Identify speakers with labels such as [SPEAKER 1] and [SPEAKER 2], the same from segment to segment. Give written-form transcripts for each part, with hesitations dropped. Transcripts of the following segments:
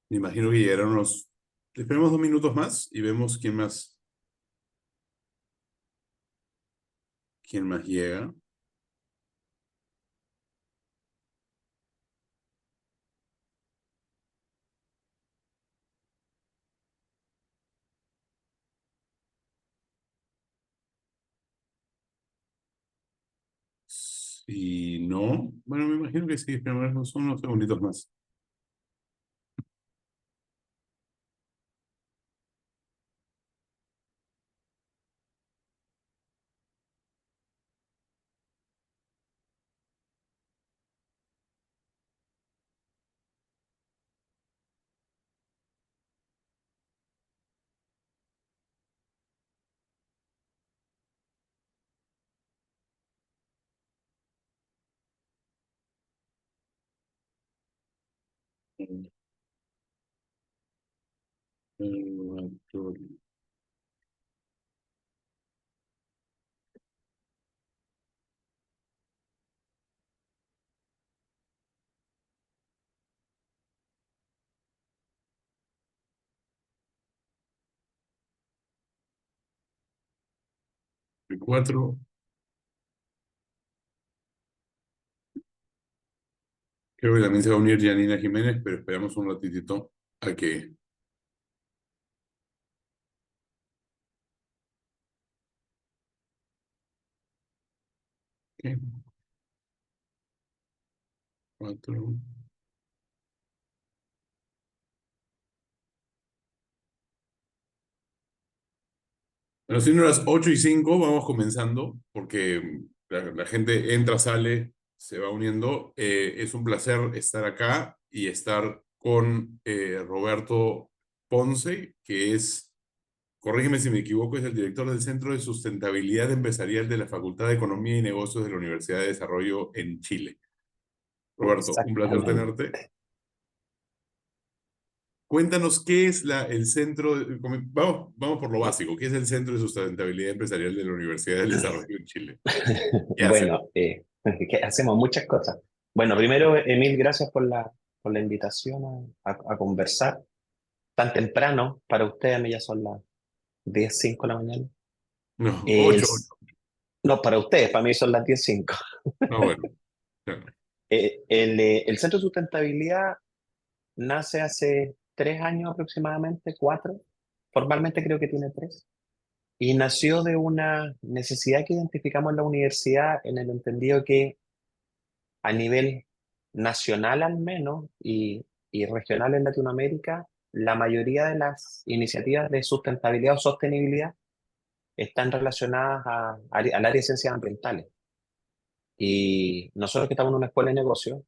[SPEAKER 1] Me imagino que llegarán unos... Esperemos 2 minutos más y vemos quién más llega. Si no, bueno, me imagino que sí, esperemos unos segunditos más. 4. Creo que también se va a unir Janina Jiménez, pero esperamos un ratitito a que... ¿Qué? 4. Bueno, siendo las 8:05, vamos comenzando, porque la gente entra, sale, se va uniendo. Es un placer estar acá y estar con Roberto Ponce, que es, corrígeme si me equivoco, es el director del Centro de Sustentabilidad Empresarial de la Facultad de Economía y Negocios de la Universidad de Desarrollo en Chile. Roberto, un placer
[SPEAKER 2] Exactamente.
[SPEAKER 1] tenerte. Cuéntanos qué es el centro, vamos por lo básico, ¿qué es el Centro de Sustentabilidad Empresarial de la Universidad del Desarrollo en Chile? ¿Qué hacen?
[SPEAKER 2] Bueno, que hacemos muchas cosas. Bueno, primero, Emil, gracias por la invitación a conversar tan temprano. Para ustedes, a mí ya son las 10:05 de la mañana.
[SPEAKER 1] No,
[SPEAKER 2] El,
[SPEAKER 1] 8.
[SPEAKER 2] no, para ustedes, para mí son las 10:05.
[SPEAKER 1] No, bueno, claro.
[SPEAKER 2] El Centro de Sustentabilidad nace hace 3 años aproximadamente, 4. Formalmente creo que tiene 3. Y nació de una necesidad que identificamos en la universidad, en el entendido que a nivel nacional al menos y regional en Latinoamérica, la mayoría de las iniciativas de sustentabilidad o sostenibilidad están relacionadas al área de ciencias ambientales. Y nosotros que estamos en una escuela de negocios,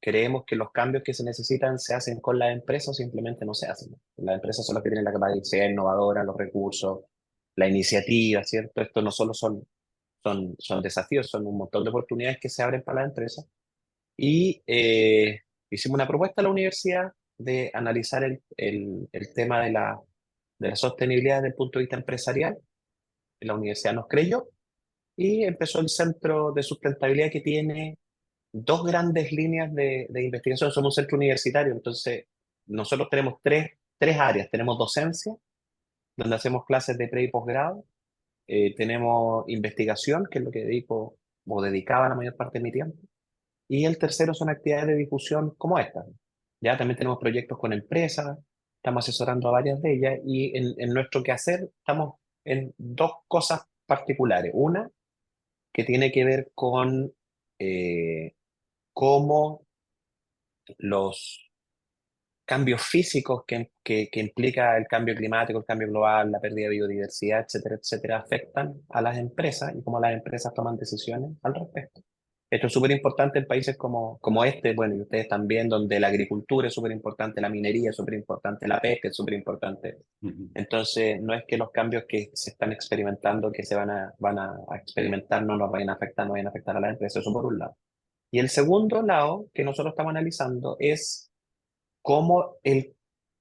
[SPEAKER 2] creemos que los cambios que se necesitan se hacen con las empresas o simplemente no se hacen. Las empresas son las que tienen la capacidad innovadora, los recursos, la iniciativa, ¿cierto? Esto no solo son desafíos, son un montón de oportunidades que se abren para las empresas. Y hicimos una propuesta a la universidad de analizar el tema de la sostenibilidad desde el punto de vista empresarial. La universidad nos creyó y empezó el Centro de Sustentabilidad que tiene dos grandes líneas de investigación. Somos un centro universitario, entonces nosotros tenemos tres áreas. Tenemos docencia, donde hacemos clases de pre y posgrado. Tenemos investigación, que es lo que dedico o dedicaba la mayor parte de mi tiempo. Y el tercero son actividades de difusión como esta. Ya también tenemos proyectos con empresas, estamos asesorando a varias de ellas y en nuestro quehacer estamos en dos cosas particulares. Una, que tiene que ver con eh, cómo los cambios físicos que implica el cambio climático, el cambio global, la pérdida de biodiversidad, etcétera, etcétera, afectan a las empresas y cómo las empresas toman decisiones al respecto. Esto es súper importante en países como este, bueno, y ustedes también, donde la agricultura es súper importante, la minería es súper importante, la pesca es súper importante.
[SPEAKER 1] Ujú.
[SPEAKER 2] Entonces, no es que los cambios que se están experimentando, que se van a experimentar, no nos vayan a afectar, no vayan a afectar a las empresas, eso por un lado. Y el segundo lado que nosotros estamos analizando es cómo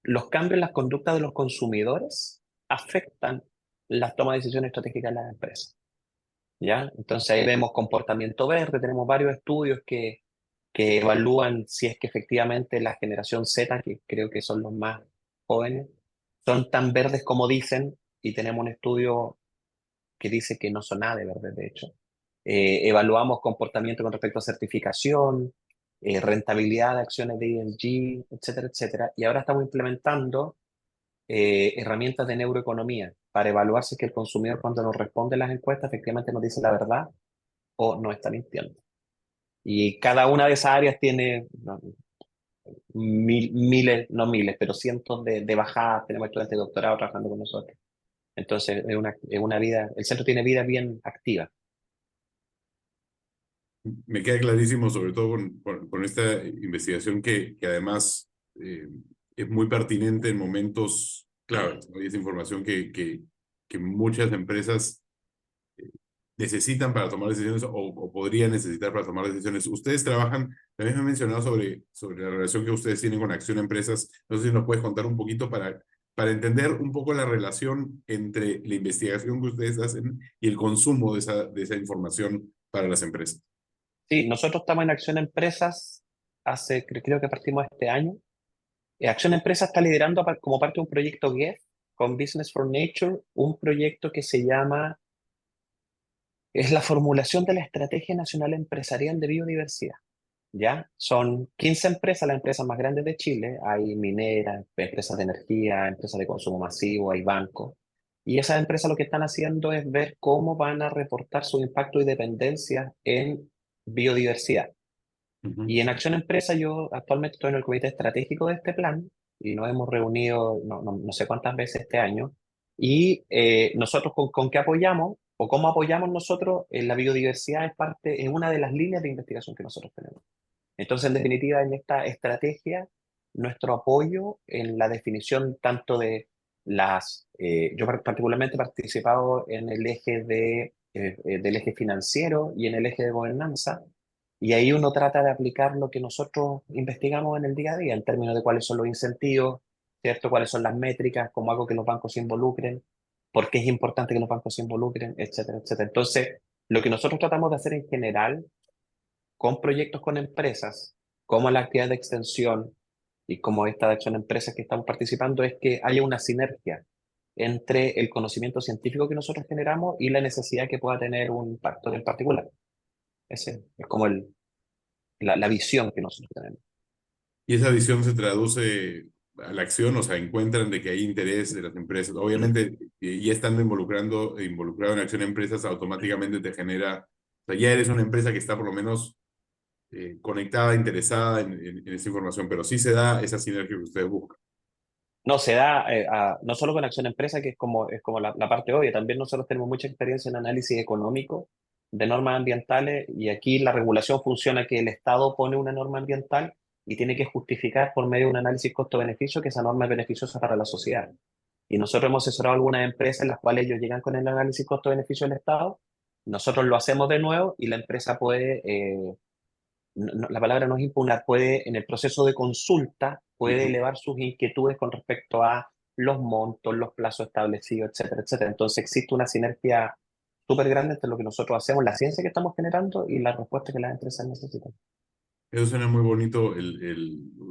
[SPEAKER 2] los cambios en las conductas de los consumidores afectan las tomas de decisiones estratégicas de las empresas. ¿Ya? Entonces ahí vemos comportamiento verde, tenemos varios estudios que evalúan si es que efectivamente la generación Z, que creo que son los más jóvenes, son tan verdes como dicen, y tenemos un estudio que dice que no son nada de verdes, de hecho. Evaluamos comportamiento con respecto a certificación, rentabilidad de acciones de ESG, etcétera, etcétera. Y ahora estamos implementando herramientas de neuroeconomía para evaluar si es que el consumidor cuando nos responde las encuestas efectivamente nos dice la verdad o no está mintiendo. Y cada una de esas áreas tiene no, miles, no miles, pero cientos de bajadas. Tenemos estudiantes de doctorado trabajando con nosotros. Entonces, es una vida, el centro tiene vida bien activa.
[SPEAKER 1] Me queda clarísimo, sobre todo con esta investigación que además es muy pertinente en momentos claves, ¿no? Y es información que muchas empresas necesitan para tomar decisiones o podrían necesitar para tomar decisiones. Ustedes trabajan, también me han mencionado sobre la relación que ustedes tienen con Acción Empresas. No sé si nos puedes contar un poquito para entender un poco la relación entre la investigación que ustedes hacen y el consumo de esa información para las empresas.
[SPEAKER 2] Sí, nosotros estamos en Acción Empresas hace, creo que partimos este año. Acción Empresas está liderando como parte de un proyecto GEF con Business for Nature, un proyecto que se llama, es la formulación de la Estrategia Nacional Empresarial de Biodiversidad. ¿Ya? Son 15 empresas, las empresas más grandes de Chile. Hay mineras, empresas de energía, empresas de consumo masivo, hay bancos. Y esas empresas lo que están haciendo es ver cómo van a reportar su impacto y dependencia en biodiversidad.
[SPEAKER 1] Ujú.
[SPEAKER 2] Y en Acción Empresa yo actualmente estoy en el comité estratégico de este plan y nos hemos reunido no sé cuántas veces este año. Y nosotros con qué apoyamos o cómo apoyamos nosotros en la biodiversidad es parte, es una de las líneas de investigación que nosotros tenemos. Entonces, en definitiva, en esta estrategia, nuestro apoyo en la definición tanto de yo particularmente he participado en el eje del eje financiero y en el eje de gobernanza, y ahí uno trata de aplicar lo que nosotros investigamos en el día a día, en términos de cuáles son los incentivos, ¿cierto? Cuáles son las métricas, cómo hago que los bancos se involucren, por qué es importante que los bancos se involucren, etcétera, etcétera. Entonces, lo que nosotros tratamos de hacer en general con proyectos con empresas, como la actividad de extensión y como esta de acción empresas que estamos participando, es que haya una sinergia entre el conocimiento científico que nosotros generamos y la necesidad que pueda tener un factor en particular. Ese es como la visión que nosotros tenemos.
[SPEAKER 1] Y esa visión se traduce a la acción, o sea, encuentran de que hay interés de las empresas. Obviamente, ya estando involucrado en acción de empresas, automáticamente te genera, o sea, ya eres una empresa que está por lo menos conectada, interesada en esa información, pero sí se da esa sinergia que ustedes buscan.
[SPEAKER 2] No, se da no solo con Acción Empresa, que es como la parte obvia, también nosotros tenemos mucha experiencia en análisis económico de normas ambientales y aquí la regulación funciona que el Estado pone una norma ambiental y tiene que justificar por medio de un análisis costo-beneficio que esa norma es beneficiosa para la sociedad. Y nosotros hemos asesorado a algunas empresas en las cuales ellos llegan con el análisis costo-beneficio del Estado, nosotros lo hacemos de nuevo y la empresa puede la palabra no es impugnar, puede, en el proceso de consulta, puede
[SPEAKER 1] Ujú.
[SPEAKER 2] elevar sus inquietudes con respecto a los montos, los plazos establecidos, etcétera, etcétera. Entonces existe una sinergia súper grande entre lo que nosotros hacemos, la ciencia que estamos generando y la respuesta que las empresas necesitan.
[SPEAKER 1] Eso suena muy bonito,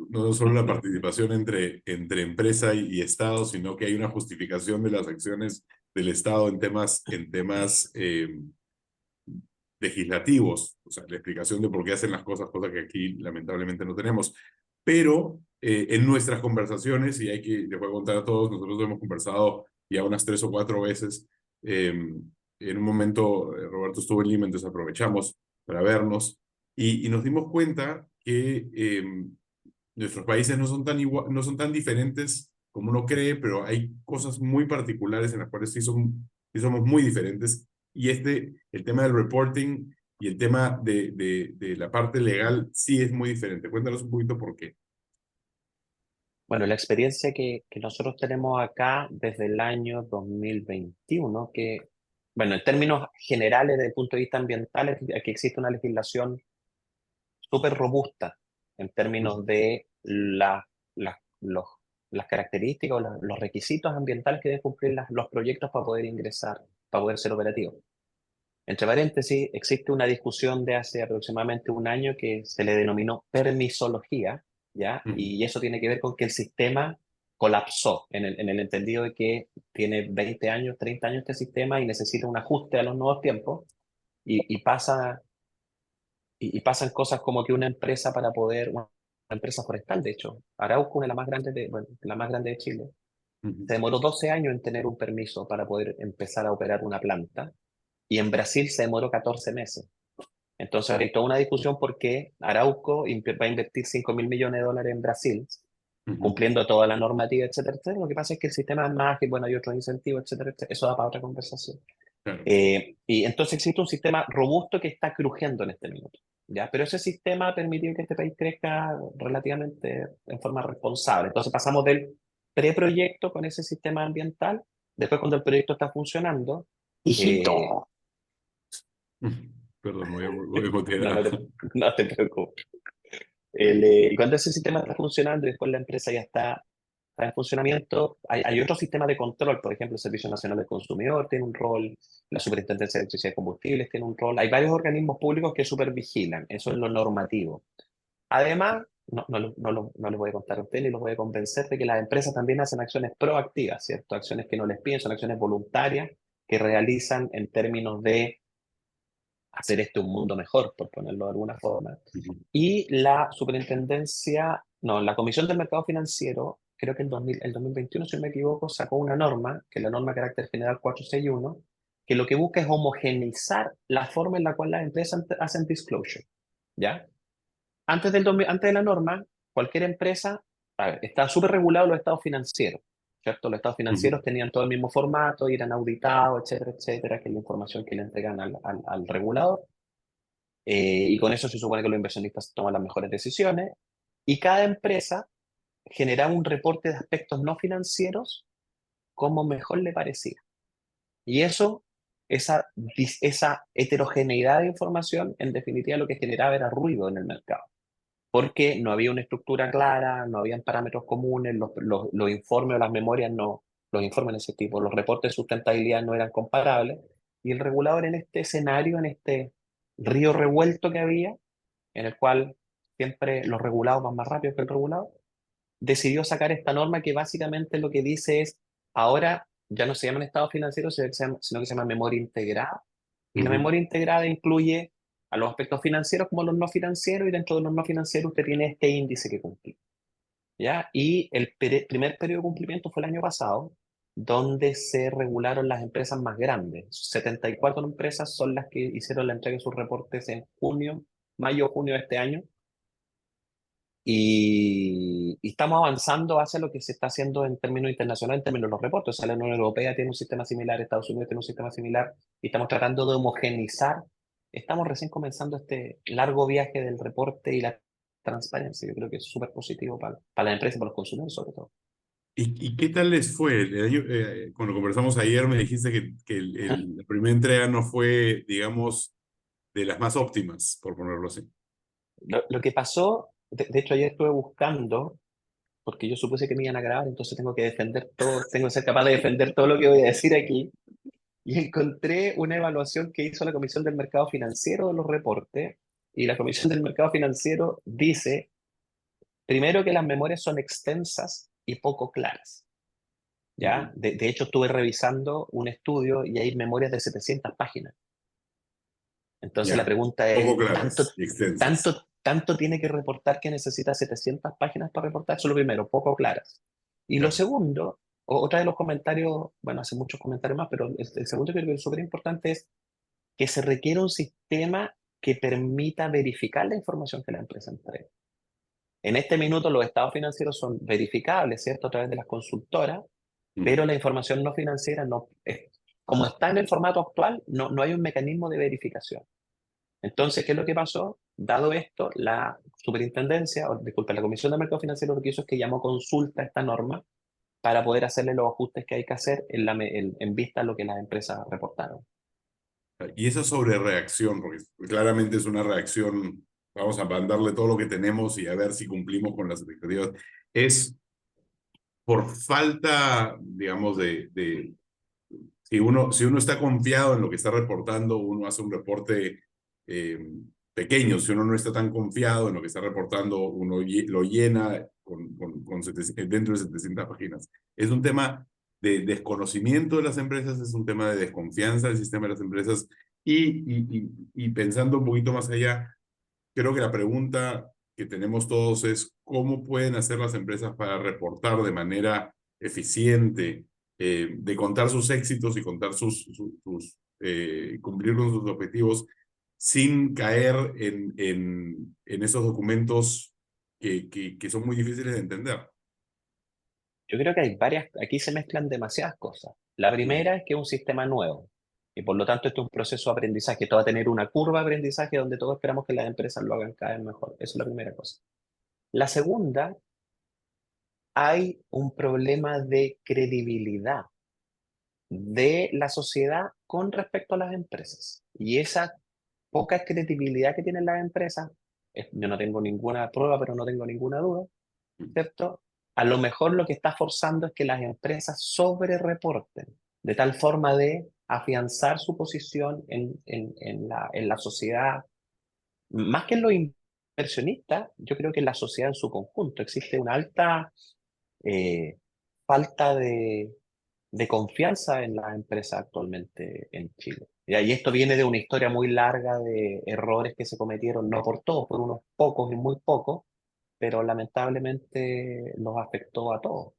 [SPEAKER 1] no solo la participación entre empresa y Estado, sino que hay una justificación de las acciones del Estado en temas legislativos, o sea, la explicación de por qué hacen las cosas, cosa que aquí lamentablemente no tenemos. Pero en nuestras conversaciones, y les voy a contar a todos, nosotros hemos conversado ya unas 3 o 4 veces. En un momento, Roberto estuvo en Lima, entonces aprovechamos para vernos y nos dimos cuenta que nuestros países no son tan diferentes como uno cree, pero hay cosas muy particulares en las cuales sí somos muy diferentes. Y el tema del reporting y el tema de la parte legal sí es muy diferente. Cuéntanos un poquito por qué.
[SPEAKER 2] Bueno, la experiencia que nosotros tenemos acá desde el año 2021, bueno, en términos generales, desde el punto de vista ambiental, aquí existe una legislación súper robusta en términos de la- los, las características o los requisitos ambientales que deben cumplir los proyectos para poder ingresar, para poder ser operativos. Entre paréntesis, existe una discusión de hace aproximadamente un año que se le denominó permisología, ¿ya?
[SPEAKER 1] Ujú,
[SPEAKER 2] Y eso tiene que ver con que el sistema colapsó en el entendido de que tiene 20 años, 30 años este sistema y necesita un ajuste a los nuevos tiempos y y pasan cosas como que una empresa para poder, una empresa forestal, de hecho, Arauco, una de las más grandes de, bueno, la más grande de Chile,
[SPEAKER 1] ujú,
[SPEAKER 2] se demoró 12 años en tener un permiso para poder empezar a operar una planta y en Brasil se demoró 14 meses. Entonces hay toda una discusión porque Arauco va a invertir 5.000 millones de dólares en Brasil,
[SPEAKER 1] ujú.
[SPEAKER 2] cumpliendo toda la normativa, etcétera, etcétera. Lo que pasa es que el sistema es más, y bueno, hay otros incentivos, etcétera, etcétera. Eso da para otra conversación.
[SPEAKER 1] Claro.
[SPEAKER 2] Y entonces existe un sistema robusto que está crujiendo en este minuto, ¿ya? Pero ese sistema ha permitido que este país crezca relativamente en forma responsable. Entonces pasamos del preproyecto con ese sistema ambiental, después cuando el proyecto está funcionando, eh,
[SPEAKER 3] Hijito.
[SPEAKER 1] Ujú. Perdón, voy a mutear.
[SPEAKER 2] no, no te preocupes. Y cuando ese sistema está funcionando y después la empresa ya está en funcionamiento, hay otro sistema de control, por ejemplo, el Servicio Nacional del Consumidor tiene un rol, la Superintendencia de Electricidad y Combustibles tiene un rol, hay varios organismos públicos que supervigilan, eso es lo normativo. Además, no les voy a contar a ustedes ni los voy a convencer de que las empresas también hacen acciones proactivas, ¿cierto? Acciones que no les piden, son acciones voluntarias que realizan en términos de hacer este un mundo mejor, por ponerlo de alguna forma.
[SPEAKER 1] Ujú,
[SPEAKER 2] Y la superintendencia, no, la Comisión del Mercado Financiero, creo que el 2021, si no me equivoco, sacó una norma, que es la norma de carácter general 461, que lo que busca es homogeneizar la forma en la cual las empresas hacen disclosure, ¿ya? Antes de la norma, cualquier empresa, a ver, está súper regulado los estados financieros, ¿cierto? Los estados
[SPEAKER 1] ujú,
[SPEAKER 2] financieros tenían todo el mismo formato, eran auditados, etcétera, etcétera, que es la información que le entregan al regulador. Y con eso se supone que los inversionistas toman las mejores decisiones. Y cada empresa generaba un reporte de aspectos no financieros como mejor le parecía. Y eso, esa heterogeneidad de información, en definitiva, lo que generaba era ruido en el mercado. Porque no había una estructura clara, no habían parámetros comunes, los informes o las memorias no, los informes de ese tipo, los reportes de sustentabilidad no eran comparables. Y el regulador en este escenario, en este río revuelto que había, en el cual siempre los regulados van más rápido que el regulado, decidió sacar esta norma que básicamente lo que dice es, ahora ya no se llaman estados financieros, sino que se llama memoria integrada. Y la
[SPEAKER 1] ujú.
[SPEAKER 2] memoria integrada incluye a los aspectos financieros como los no financieros, y dentro de los no financieros usted tiene este índice que cumplir, ¿ya? Y el primer periodo de cumplimiento fue el año pasado, donde se regularon las empresas más grandes. 74 empresas son las que hicieron la entrega de sus reportes en junio, mayo, junio de este año, y estamos avanzando hacia lo que se está haciendo en términos internacionales, en términos de los reportes. O sea, la Unión Europea tiene un sistema similar, Estados Unidos tiene un sistema similar, y estamos tratando de homogenizar. Estamos recién comenzando este largo viaje del reporte y la transparencia. Yo creo que es súper positivo para la empresa y para los consumidores, sobre todo.
[SPEAKER 1] Y qué tal les fue? Cuando conversamos ayer me dijiste que la primera entrega no fue, digamos, de las más óptimas, por ponerlo así.
[SPEAKER 2] Lo que pasó, de hecho, ayer estuve buscando, porque yo supuse que me iban a grabar, entonces tengo que defender todo, tengo que ser capaz de defender todo lo que voy a decir aquí. Y encontré una evaluación que hizo la Comisión del Mercado Financiero de los reportes, y la Comisión del Mercado Financiero dice, primero, que las memorias son extensas y poco claras,
[SPEAKER 1] Ujú.
[SPEAKER 2] ¿ya? De hecho, estuve revisando un estudio y hay memorias de 700 páginas. Entonces la
[SPEAKER 1] Ya,
[SPEAKER 2] pregunta
[SPEAKER 1] poco
[SPEAKER 2] es,
[SPEAKER 1] claras y extensas.
[SPEAKER 2] ¿tanto tiene que reportar que necesita 700 páginas para reportar? Eso es lo primero, poco claras. Y lo
[SPEAKER 1] Claro.
[SPEAKER 2] segundo, otra de los comentarios, bueno, hace muchos comentarios más, pero el segundo que creo que es súper importante es que se requiere un sistema que permita verificar la información que la empresa entrega. En este minuto los estados financieros son verificables, ¿cierto? A través de las consultoras,
[SPEAKER 1] Ujú.
[SPEAKER 2] pero la información no financiera no, como está en el formato actual, no hay un mecanismo de verificación. Entonces, ¿qué es lo que pasó? Dado esto, la superintendencia, o disculpa, la Comisión de Mercado Financiero lo que hizo es que llamó consulta a esta norma para poder hacerle los ajustes que hay que hacer en vista a lo que las empresas reportaron.
[SPEAKER 1] Y esa sobrereacción, porque claramente es una reacción, vamos a mandarle todo lo que tenemos y a ver si cumplimos con las expectativas, es por falta, digamos, Si uno está confiado en lo que está reportando, uno hace un reporte eh, pequeño. Si uno no está tan confiado en lo que está reportando, uno lo llena con 700 dentro de 700 páginas. Es un tema de desconocimiento de las empresas, es un tema de desconfianza del sistema de las empresas y pensando un poquito más allá, creo que la pregunta que tenemos todos es cómo pueden hacer las empresas para reportar de manera eficiente, de contar sus éxitos y contar cumplir con sus objetivos sin caer en esos documentos que son muy difíciles de entender.
[SPEAKER 2] Yo creo que hay varias, aquí se mezclan demasiadas cosas. La
[SPEAKER 1] Mm,
[SPEAKER 2] primera es que es un sistema nuevo y por lo tanto esto es un proceso de aprendizaje. Esto va a tener una curva de aprendizaje donde todos esperamos que las empresas lo hagan cada vez mejor. Esa es la primera cosa. La segunda, hay un problema de credibilidad de la sociedad con respecto a las empresas. Y esa poca credibilidad que tienen las empresas, yo no tengo ninguna prueba, pero no tengo ninguna duda,
[SPEAKER 1] mm,
[SPEAKER 2] ¿cierto? A lo mejor lo que está forzando es que las empresas sobre-reporten, de tal forma de afianzar su posición en la sociedad. Más que en los inversionistas, yo creo que en la sociedad en su conjunto existe una alta eh, falta de confianza en las empresas actualmente en Chile. Y esto viene de una historia muy larga de errores que se cometieron, no por todos, por unos pocos y muy pocos, pero lamentablemente los afectó a todos.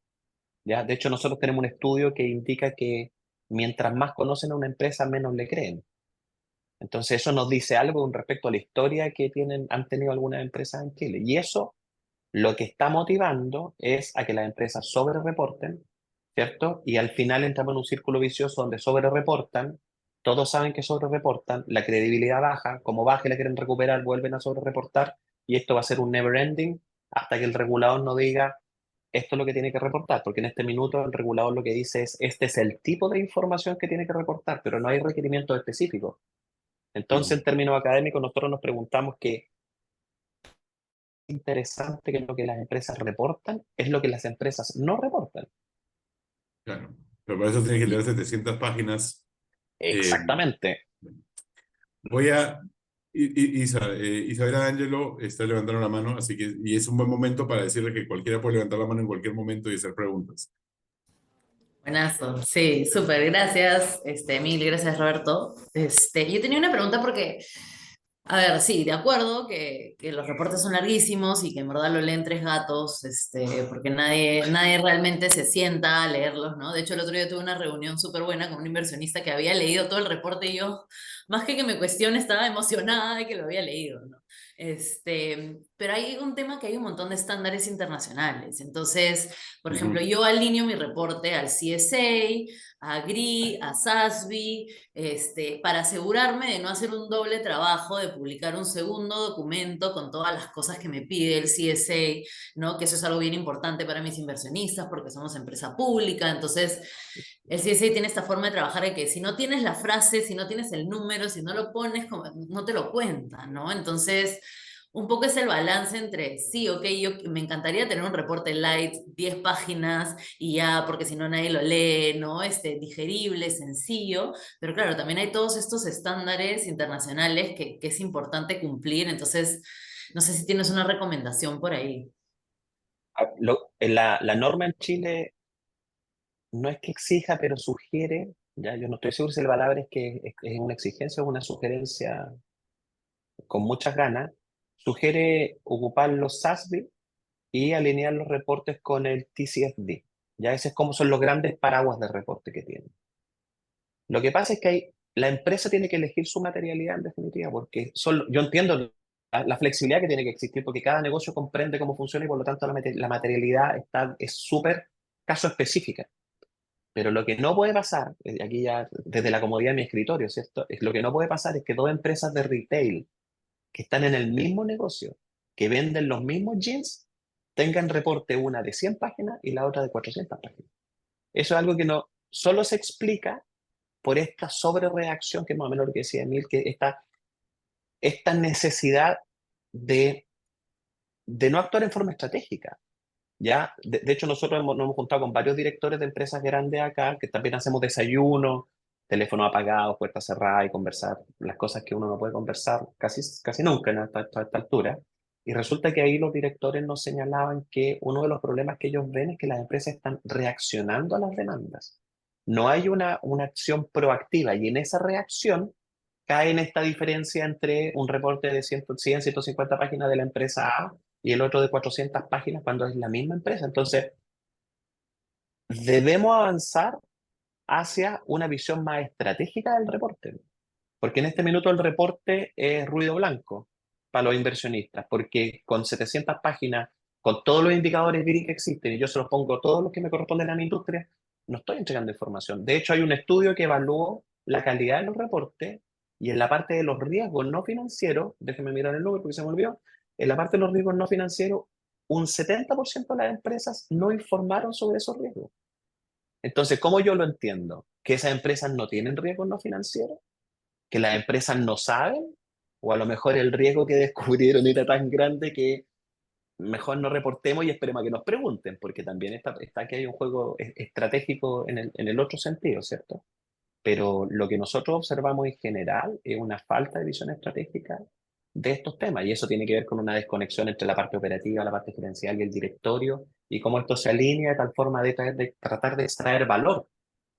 [SPEAKER 2] ¿Ya? De hecho, nosotros tenemos un estudio que indica que mientras más conocen a una empresa, menos le creen. Entonces, eso nos dice algo con respecto a la historia que han tenido algunas empresas en Chile. Y eso lo que está motivando es a que las empresas sobre-reporten, ¿cierto? Y al final entramos en un círculo vicioso donde sobre-reportan, todos saben que sobre-reportan, la credibilidad baja, como baja y la quieren recuperar, vuelven a sobre-reportar, y esto va a ser un never-ending hasta que el regulador no diga esto es lo que tiene que reportar, porque en este minuto el regulador lo que dice es este es el tipo de información que tiene que reportar, pero no hay requerimientos específicos. Entonces,
[SPEAKER 1] mm,
[SPEAKER 2] en términos académicos, nosotros nos preguntamos qué interesante que lo que las empresas reportan es lo que las empresas no reportan.
[SPEAKER 1] claro. Pero para eso tienes que
[SPEAKER 2] Y
[SPEAKER 1] leer 700 páginas. eh,
[SPEAKER 2] exactamente.
[SPEAKER 1] Voy a... Isabela Ángelo está levantando la mano, así que y es un buen momento para decirle que cualquiera puede levantar la mano en cualquier momento y hacer preguntas.
[SPEAKER 3] Buenazo, sí, súper, gracias, Emil, gracias Roberto. Yo tenía una pregunta porque, a ver, sí, de acuerdo que los reportes son larguísimos y que en verdad lo leen tres gatos, porque nadie realmente se sienta a leerlos, ¿no? De hecho, el otro día tuve una reunión súper buena con un inversionista que había leído todo el reporte y yo, más que me cuestione, estaba emocionada de que lo había leído, ¿no? Pero hay un tema que hay un montón de estándares internacionales. Entonces, por ejemplo,
[SPEAKER 1] Ujú.
[SPEAKER 3] yo alineo mi reporte al CSA, a GRI, a SASB, para asegurarme de no hacer un doble trabajo, de publicar un segundo documento con todas las cosas que me pide el CSA, ¿no? Que eso es algo bien importante para mis inversionistas porque somos empresa pública. Entonces, el CSA tiene esta forma de trabajar de que si no tienes la frase, si no tienes el número, si no lo pones, no te lo cuentan, ¿no? Entonces, un poco es el balance entre, sí, ok, yo me encantaría tener un reporte light, 10 páginas y ya, porque si no nadie lo lee, ¿no? Digerible, sencillo, pero claro, también hay todos estos estándares internacionales que es importante cumplir, entonces, no sé si tienes una recomendación por ahí.
[SPEAKER 2] La norma en Chile no es que exija, pero sugiere, ya yo no estoy seguro si la palabra es que es una exigencia o una sugerencia con muchas ganas, sugiere ocupar los SASB y alinear los reportes con el TCFD. Ya ese es como son los grandes paraguas de reporte que tienen. Lo que pasa es que la empresa tiene que elegir su materialidad en definitiva, porque yo entiendo la flexibilidad que tiene que existir, porque cada negocio comprende cómo funciona y por lo tanto la materialidad es súper caso específica. Pero lo que no puede pasar, aquí ya desde la comodidad de mi escritorio, ¿cierto? Lo que no puede pasar es que dos empresas de retail que están en el mismo negocio, que venden los mismos jeans, tengan reporte una de 100 páginas y la otra de 400 páginas. Eso es algo que no solo se explica por esta sobrereacción, que es más o menos lo que decía Emil, que esta necesidad de, de no actuar en forma estratégica. ¿Ya? De hecho, nosotros nos hemos juntado con varios directores de empresas grandes acá, que también hacemos desayuno, teléfono apagado, puerta cerrada y conversar las cosas que uno no puede conversar casi nunca a esta altura. Y resulta que ahí los directores nos señalaban que uno de los problemas que ellos ven es que las empresas están reaccionando a las demandas. No hay una acción proactiva y en esa reacción cae en esta diferencia entre un reporte de 100, 150 páginas de la empresa A y el otro de 400 páginas cuando es la misma empresa. Entonces, debemos avanzar hacia una visión más estratégica del reporte. Porque en este minuto el reporte es ruido blanco para los inversionistas, porque con 700 páginas, con todos los indicadores GRI que existen, y yo se los pongo todos los que me corresponden a mi industria, no estoy entregando información. De hecho, hay un estudio que evaluó la calidad de los reportes y en la parte de los riesgos no financieros, déjenme mirar el número porque se me olvidó, en la parte de los riesgos no financieros, un 70% de las empresas no informaron sobre esos riesgos. Entonces, ¿cómo yo lo entiendo? ¿Que esas empresas no tienen riesgos no financieros? ¿Que las empresas no saben? O a lo mejor el riesgo que descubrieron era tan grande que mejor no reportemos y esperemos a que nos pregunten, porque también está que hay un juego estratégico en el otro sentido, ¿cierto? Pero lo que nosotros observamos en general es una falta de visión estratégica de estos temas, y eso tiene que ver con una desconexión entre la parte operativa, la parte gerencial y el directorio, y cómo esto se alinea de tal forma de tratar de extraer valor,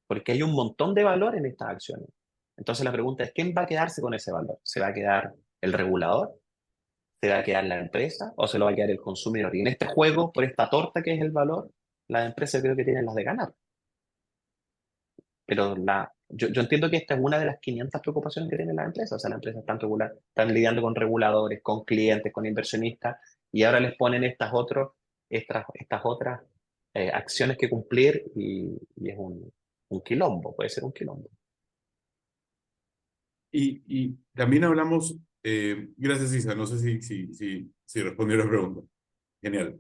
[SPEAKER 2] porque hay un montón de valor en estas acciones. Entonces la pregunta es, ¿quién va a quedarse con ese valor? ¿Se va a quedar el regulador? ¿Se va a quedar la empresa? ¿O se lo va a quedar el consumidor? Y en este juego, por esta torta que es el valor, las empresas creo que tienen las de ganar. Pero yo entiendo que esta es una de las 500 preocupaciones que tienen las empresas. O sea, las empresas están lidiando con reguladores, con clientes, con inversionistas, y ahora les ponen estas otras acciones que cumplir y es un quilombo, puede ser un quilombo.
[SPEAKER 1] Y también hablamos, gracias Isa, no sé si respondió la pregunta. Genial.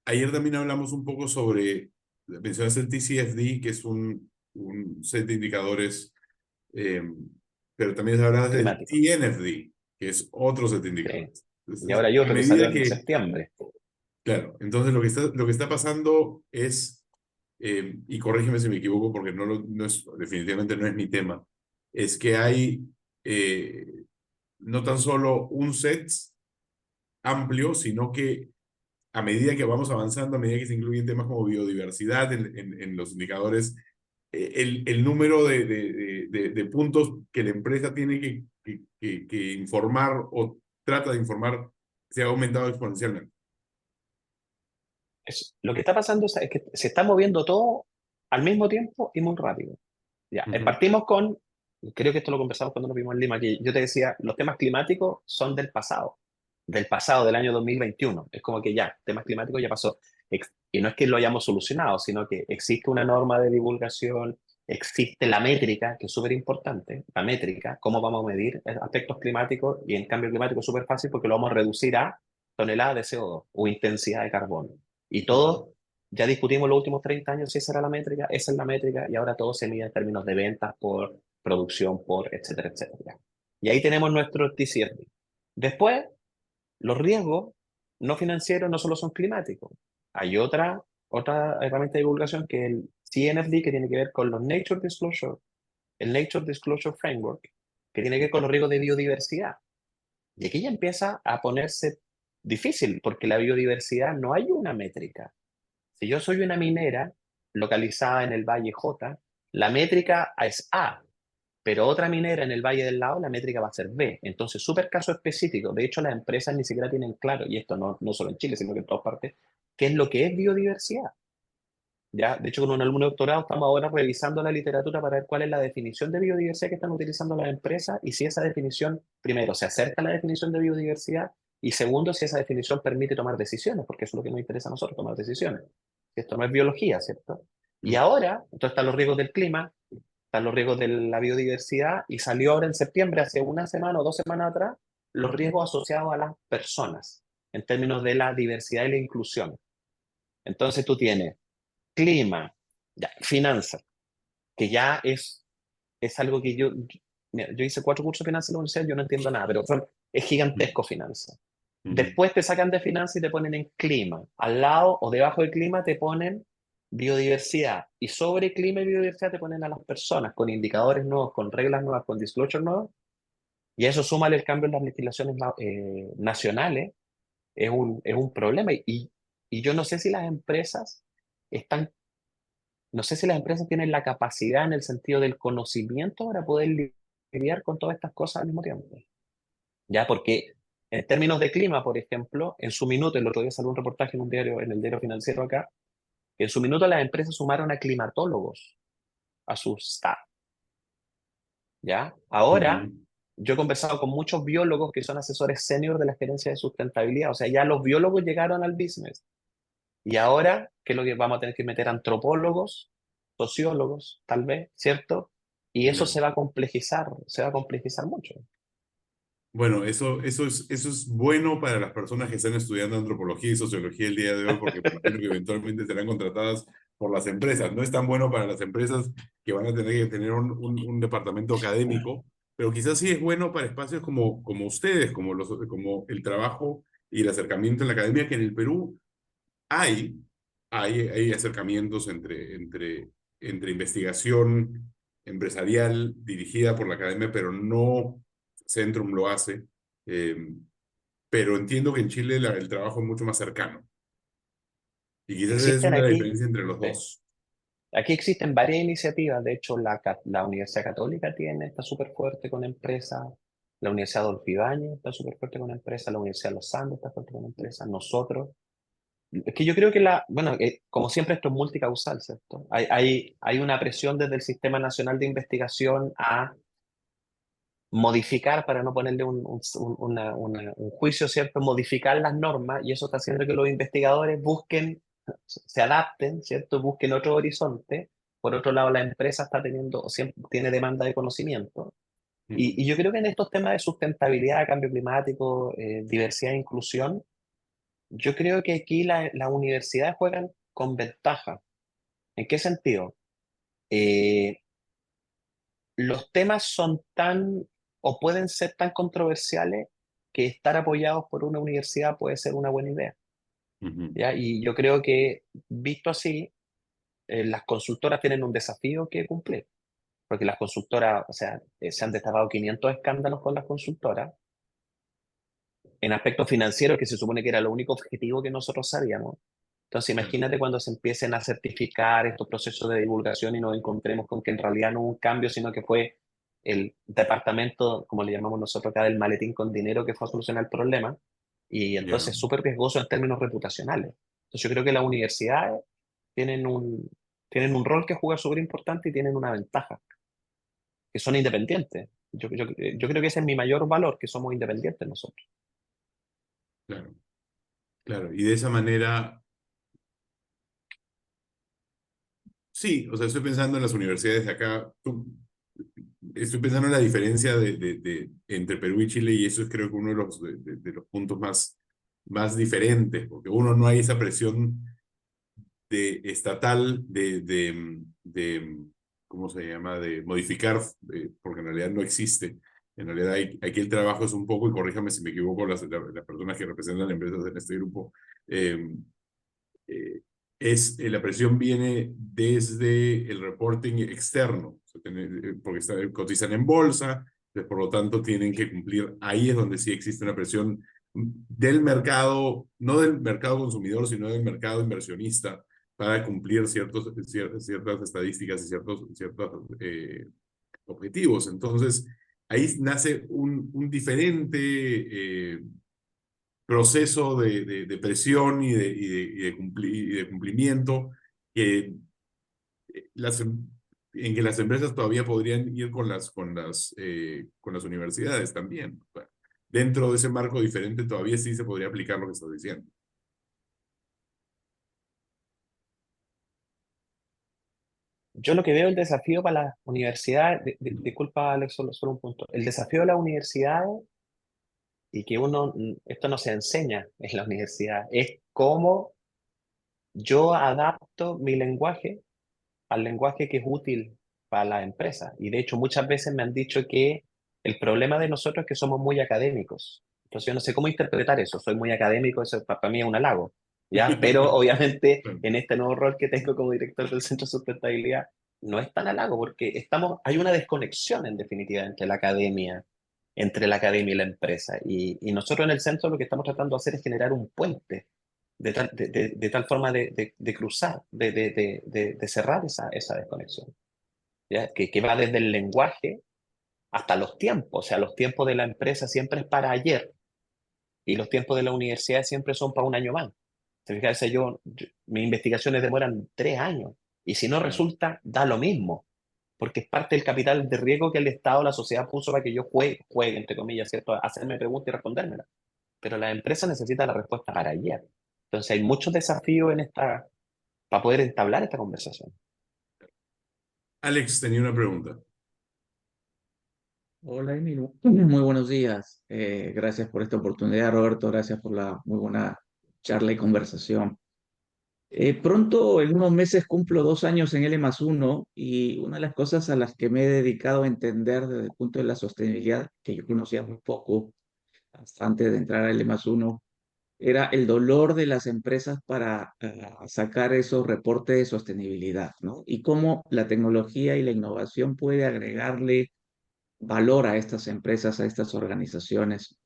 [SPEAKER 1] Ayer también hablamos un poco sobre, mencionaste el TCFD, que es un set de indicadores, pero también hablabas del
[SPEAKER 2] Climático.
[SPEAKER 1] TNFD, que es otro set de
[SPEAKER 2] Sí.
[SPEAKER 1] indicadores.
[SPEAKER 2] Y ahora hay
[SPEAKER 1] A
[SPEAKER 2] otro que salió
[SPEAKER 1] medida
[SPEAKER 2] en
[SPEAKER 1] que,
[SPEAKER 2] septiembre.
[SPEAKER 1] claro, entonces lo que está pasando es, y corrígeme si me equivoco porque no es, definitivamente no es mi tema, es que hay no tan solo un set amplio, sino que a medida que vamos avanzando, a medida que se incluyen temas como biodiversidad en los indicadores, el número de puntos que la empresa tiene que informar o trata de informar se ha aumentado exponencialmente.
[SPEAKER 2] Lo que está pasando es que se está moviendo todo al mismo tiempo y muy rápido. Ya, partimos con, creo que esto lo conversamos cuando nos vimos en Lima, que yo te decía, los temas climáticos son del pasado, del año 2021. Es como que ya, temas climáticos ya pasó. Y no es que lo hayamos solucionado, sino que existe una norma de divulgación, existe la métrica, que es súper importante, la métrica, cómo vamos a medir aspectos climáticos, y en cambio climático es súper fácil porque lo vamos a reducir a toneladas de CO2 o intensidad de carbono. Y todos ya discutimos los últimos 30 años si esa era la métrica, esa es la métrica, y ahora todo se mide en términos de ventas por producción, por etcétera, etcétera. Y ahí tenemos nuestro TCFD. Después, los riesgos no financieros no solo son climáticos. Hay otra herramienta de divulgación que es el CNFD, que tiene que ver con los Nature Disclosure, el Nature Disclosure Framework, que tiene que ver con los riesgos de biodiversidad. Y aquí ya empieza a ponerse difícil, porque la biodiversidad no hay una métrica. Si yo soy una minera localizada en el Valle J, la métrica es A, pero otra minera en el valle del lado, la métrica va a ser B. Entonces, súper caso específico. De hecho, las empresas ni siquiera tienen claro, y esto no solo en Chile, sino que en todas partes, qué es lo que es biodiversidad. ¿Ya? De hecho, con un alumno de doctorado estamos ahora revisando la literatura para ver cuál es la definición de biodiversidad que están utilizando las empresas y si esa definición, primero, se acerca a la definición de biodiversidad y segundo, si esa definición permite tomar decisiones, porque eso es lo que nos interesa a nosotros, tomar decisiones. Esto no es biología, ¿cierto? Y ahora, entonces están los riesgos del clima, están los riesgos de la biodiversidad y salió ahora en septiembre, hace una semana o 2 semanas atrás, los riesgos asociados a las personas en términos de la diversidad y la inclusión. Entonces tú tienes clima, ya, finanzas, que ya es algo que mira, yo hice 4 cursos de finanzas en la universidad, yo no entiendo nada, pero es gigantesco finanzas. Después te sacan de finanzas y te ponen en clima. Al lado o debajo del clima te ponen biodiversidad y sobre clima y biodiversidad te ponen a las personas con indicadores nuevos, con reglas nuevas, con disclosure nuevos, y a eso súmale el cambio en las legislaciones nacionales, es un problema. Y yo no sé si las empresas están, no sé si las empresas tienen la capacidad en el sentido del conocimiento para poder lidiar con todas estas cosas al mismo tiempo. ¿Ya? Porque en términos de clima, por ejemplo, en su minuto, el otro día salió un reportaje en un diario, en el diario financiero acá, que en su minuto las empresas sumaron a climatólogos a su staff. ¿Ya? Ahora,
[SPEAKER 1] Ujú.
[SPEAKER 2] yo he conversado con muchos biólogos que son asesores senior de la gerencia de sustentabilidad, o sea, ya los biólogos llegaron al business. Y ahora, ¿qué es lo que vamos a tener que meter? Antropólogos, sociólogos, tal vez, ¿cierto? Y eso
[SPEAKER 1] Claro.
[SPEAKER 2] se va a complejizar mucho.
[SPEAKER 1] Bueno, eso es bueno para las personas que están estudiando antropología y sociología el día de hoy, porque me imagino que eventualmente serán contratadas por las empresas. No es tan bueno para las empresas que van a tener que tener un departamento académico, pero quizás sí es bueno para espacios como ustedes, como el trabajo y el acercamiento en la academia, que en el Perú hay, hay acercamientos entre investigación empresarial dirigida por la academia, pero no Centrum lo hace. eh, pero entiendo que en Chile el trabajo es mucho más cercano. Y quizás esa es
[SPEAKER 2] Existen
[SPEAKER 1] una de las
[SPEAKER 2] aquí,
[SPEAKER 1] diferencias entre los
[SPEAKER 2] sí,
[SPEAKER 1] dos.
[SPEAKER 2] aquí existen varias iniciativas. De hecho, la Universidad Católica está súper fuerte con empresas. La Universidad Adolfo Ibáñez está súper fuerte con empresas. La Universidad de los Andes está fuerte con empresas. Nosotros. Es que yo creo que bueno, como siempre esto es multicausal, ¿cierto? Hay una presión desde el Sistema Nacional de Investigación a modificar, para no ponerle un juicio, ¿cierto? Modificar las normas, y eso está haciendo que los investigadores busquen, se adapten, ¿cierto? Busquen otro horizonte. Por otro lado, la empresa está teniendo, o siempre tiene demanda de conocimiento.
[SPEAKER 1] Ujú,
[SPEAKER 2] Y yo creo que en estos temas de sustentabilidad, cambio climático, diversidad e inclusión, yo creo que aquí las universidades juegan con ventaja. ¿En qué sentido? Eh, los temas son tan o pueden ser tan controversiales que estar apoyados por una universidad puede ser una buena idea,
[SPEAKER 1] ujú.
[SPEAKER 2] ¿ya? Y yo creo que, visto así, las consultoras tienen un desafío que cumplir, porque las consultoras, o sea, se han destapado 500 escándalos con las consultoras en aspectos financieros, que se supone que era lo único objetivo que nosotros sabíamos. Entonces,
[SPEAKER 1] Claro,
[SPEAKER 2] imagínate cuando se empiecen a certificar estos procesos de divulgación y nos encontremos con que en realidad no hubo un cambio, sino que fue el departamento, como le llamamos nosotros acá, del maletín con dinero que fue a solucionar el problema. Y
[SPEAKER 1] ya.
[SPEAKER 2] entonces es súper riesgoso en términos reputacionales. Entonces, yo creo que las universidades tienen tienen un rol que jugar súper importante y tienen una ventaja, que son independientes. Yo creo que ese es mi mayor valor, que somos independientes nosotros.
[SPEAKER 1] Claro, claro. Y de esa manera, sí, o sea, estoy pensando en las universidades de acá. Estoy pensando en la diferencia entre Perú y Chile, y eso es creo que uno de de los puntos más diferentes, porque uno no hay esa presión estatal ¿cómo se llama?, de modificar, porque en realidad no existe. En realidad aquí el trabajo es un poco, y corríjame si me equivoco, las personas que representan empresas en este grupo, eh, eh, la presión viene desde el reporting externo, o sea, porque cotizan en bolsa, pues, por lo tanto tienen que cumplir, ahí es donde sí existe una presión del mercado, no del mercado consumidor, sino del mercado inversionista, para cumplir ciertas estadísticas y ciertos objetivos. Entonces, ahí nace un diferente proceso de presión y de cumplimiento que en que las empresas todavía podrían ir con las universidades también. Bueno, dentro de ese marco diferente todavía sí se podría aplicar lo que estás diciendo.
[SPEAKER 2] Yo lo que veo el desafío para las universidades, disculpa Alex, solo un punto, el desafío de las universidades y que esto no se enseña en la universidad, es cómo yo adapto mi lenguaje al lenguaje que es útil para las empresas. Y de hecho muchas veces me han dicho que el problema de nosotros es que somos muy académicos. Entonces yo no sé cómo interpretar eso, soy muy académico, eso para mí es un halago. ¿ya? Pero obviamente
[SPEAKER 1] Claro.
[SPEAKER 2] en este nuevo rol que tengo como director del Centro de Sustentabilidad, no es tan halago porque hay una desconexión en definitiva entre la academia y la empresa. Y nosotros en el centro lo que estamos tratando de hacer es generar un puente de tal forma de cruzar, de cerrar esa desconexión, ¿ya? Que va desde el lenguaje hasta los tiempos. O sea, los tiempos de la empresa siempre es para ayer y los tiempos de la universidad siempre son para un año más. ¿Te fijas? O sea, mis investigaciones demoran 3 años y si no
[SPEAKER 1] Claro.
[SPEAKER 2] resulta, da lo mismo, porque es parte del capital de riesgo que el Estado, la sociedad puso para que yo juegue, entre comillas, ¿cierto? Hacerme preguntas y respondérmelas. Pero la empresa necesita la respuesta para ayer. Entonces hay muchos desafíos para poder entablar esta conversación.
[SPEAKER 1] Alex tenía una pregunta.
[SPEAKER 4] Hola, Emilio. Muy buenos días. Gracias por esta oportunidad, Roberto. Gracias por la muy buena charla y conversación. Pronto, en unos meses, cumplo 2 años en L+1 y una de las cosas a las que me he dedicado a entender desde el punto de la sostenibilidad, que yo conocía muy poco hasta antes de entrar a L+1, era el dolor de las empresas para sacar esos reportes de sostenibilidad, ¿no? Y cómo la tecnología y la innovación puede agregarle valor a estas empresas, a estas organizaciones.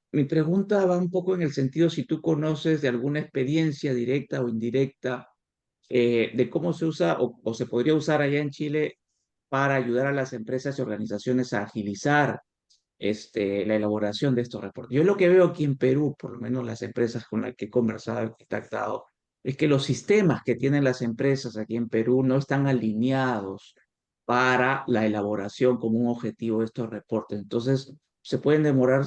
[SPEAKER 4] Mi pregunta va un poco en el sentido si tú conoces de alguna experiencia directa o indirecta de cómo se usa o se podría usar allá en Chile para ayudar a las empresas y organizaciones a agilizar la elaboración de estos reportes. Yo lo que veo aquí en Perú, por lo menos las empresas con las que he conversado y contactado, es que los sistemas que tienen las empresas aquí en Perú no están alineados para la elaboración como un objetivo de estos reportes. Entonces, se pueden demorar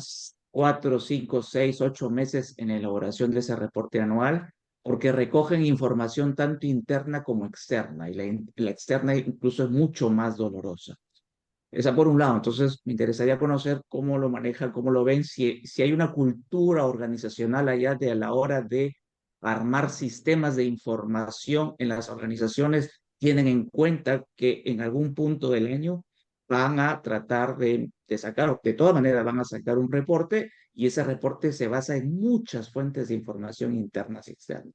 [SPEAKER 4] 4, 5, 6, 8 meses en la elaboración de ese reporte anual porque recogen información tanto interna como externa y la externa incluso es mucho más dolorosa. Esa por un lado, entonces me interesaría conocer cómo lo manejan, cómo lo ven, si hay una cultura organizacional allá de a la hora de armar sistemas de información en las organizaciones, tienen en cuenta que en algún punto del año van a tratar de sacar, o de todas maneras van a sacar un reporte y ese reporte se basa en muchas fuentes de información internas y externas.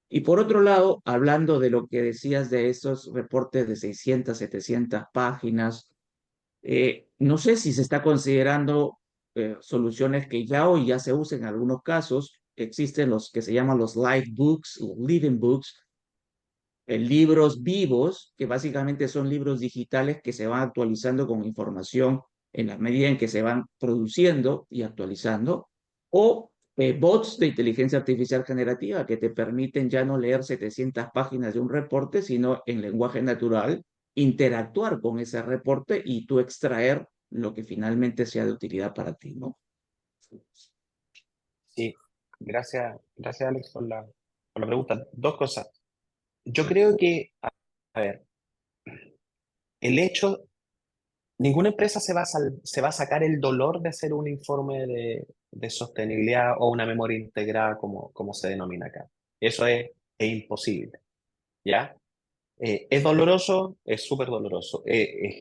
[SPEAKER 4] Y por otro lado, hablando de lo que decías de esos reportes de 600, 700 páginas, no sé si se está considerando soluciones que ya hoy ya se usan en algunos casos. Existen los que se llaman los live books, o living books, libros vivos, que básicamente son libros digitales que se van actualizando con información en la medida en que se van produciendo y actualizando, o bots de inteligencia artificial generativa que te permiten ya no leer 700 páginas de un reporte, sino en lenguaje natural, interactuar con ese reporte y tú extraer lo que finalmente sea de utilidad para ti, ¿no?
[SPEAKER 2] Sí, gracias Alex por la pregunta. Dos cosas. Yo creo que, a ver, el hecho, ninguna empresa se va a sacar el dolor de hacer un informe de sostenibilidad o una memoria integrada, como se denomina acá. Eso es imposible, ¿ya? Es doloroso, es súper doloroso.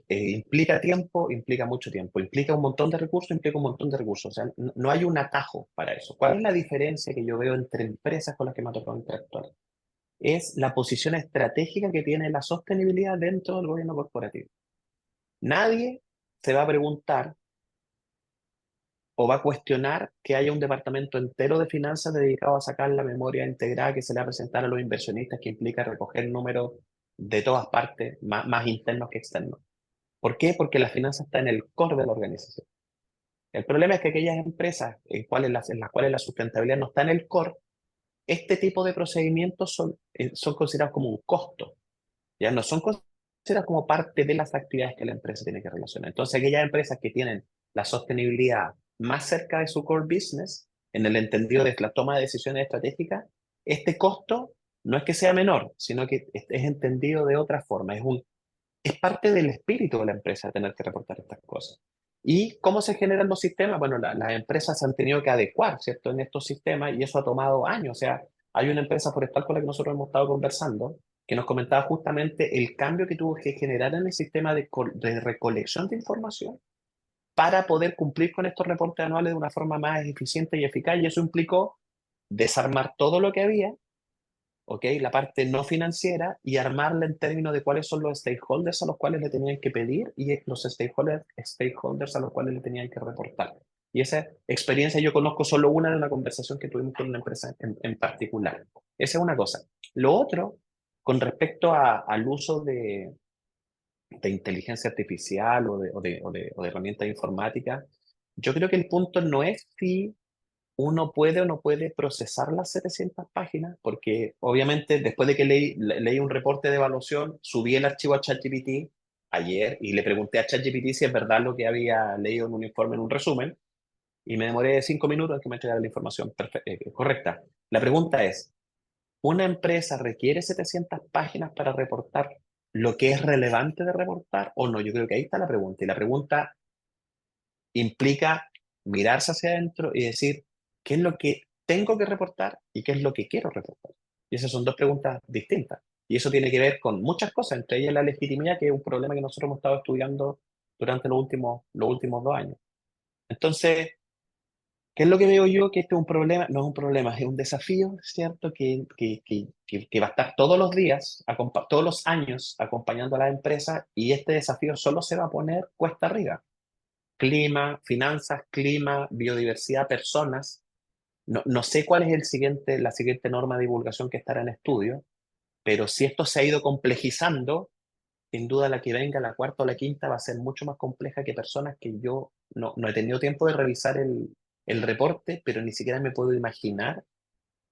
[SPEAKER 2] Implica tiempo, implica mucho tiempo. Implica un montón de recursos, implica un montón de recursos. O sea, no hay un atajo para eso. ¿Cuál es la diferencia que yo veo entre empresas con las que me ha tocado interactuar? Es la posición estratégica que tiene la sostenibilidad dentro del gobierno corporativo. Nadie se va a preguntar o va a cuestionar que haya un departamento entero de finanzas dedicado a sacar la memoria integrada que se le va a presentar a los inversionistas, que implica recoger números de todas partes, más internos que externos. ¿Por qué? Porque la finanza está en el core de la organización. El problema es que aquellas empresas en las cuales la sustentabilidad no está en el core, este tipo de procedimientos son considerados como un costo. Ya no son considerados como parte de las actividades que la empresa tiene que relacionar. Entonces, aquellas empresas que tienen la sostenibilidad más cerca de su core business, en el entendido de la toma de decisiones estratégicas, este costo no es que sea menor, sino que es entendido de otra forma. Es parte del espíritu de la empresa tener que reportar estas cosas. ¿Y cómo se generan los sistemas? Bueno, las empresas se han tenido que adecuar, ¿cierto?, en estos sistemas y eso ha tomado años. O sea, hay una empresa forestal con la que nosotros hemos estado conversando que nos comentaba justamente el cambio que tuvo que generar en el sistema de recolección de información para poder cumplir con estos reportes anuales de una forma más eficiente y eficaz. Y eso implicó desarmar todo lo que había, ¿ok? La parte no financiera, y armarla en términos de cuáles son los stakeholders a los cuales le tenían que pedir y los stakeholders a los cuales le tenían que reportar. Y esa experiencia yo conozco solo una de una conversación que tuvimos con una empresa en particular. Esa es una cosa. Lo otro, con respecto al uso de inteligencia artificial o de herramientas informáticas, yo creo que el punto no es si uno puede o no puede procesar las 700 páginas, porque obviamente después de que leí un reporte de evaluación, subí el archivo a ChatGPT ayer y le pregunté a ChatGPT si es verdad lo que había leído en un informe, en un resumen, y me demoré 5 minutos en que me entregara la información correcta. La pregunta es, ¿una empresa requiere 700 páginas para reportar lo que es relevante de reportar o no? Yo creo que ahí está la pregunta. Y la pregunta implica mirarse hacia adentro y decir, ¿qué es lo que tengo que reportar y qué es lo que quiero reportar? Y esas son dos preguntas distintas. Y eso tiene que ver con muchas cosas, entre ellas la legitimidad, que es un problema que nosotros hemos estado estudiando durante los últimos 2 años. Entonces, ¿qué es lo que veo yo? Que este es un problema, no es un problema, es un desafío, ¿cierto? Que va a estar todos los días, todos los años acompañando a la empresa, y este desafío solo se va a poner cuesta arriba. Clima, finanzas, clima, biodiversidad, personas. No sé cuál es la siguiente norma de divulgación que estará en estudio, pero si esto se ha ido complejizando, sin duda la que venga, la cuarta o la quinta, va a ser mucho más compleja que personas que yo no he tenido tiempo de revisar el reporte, pero ni siquiera me puedo imaginar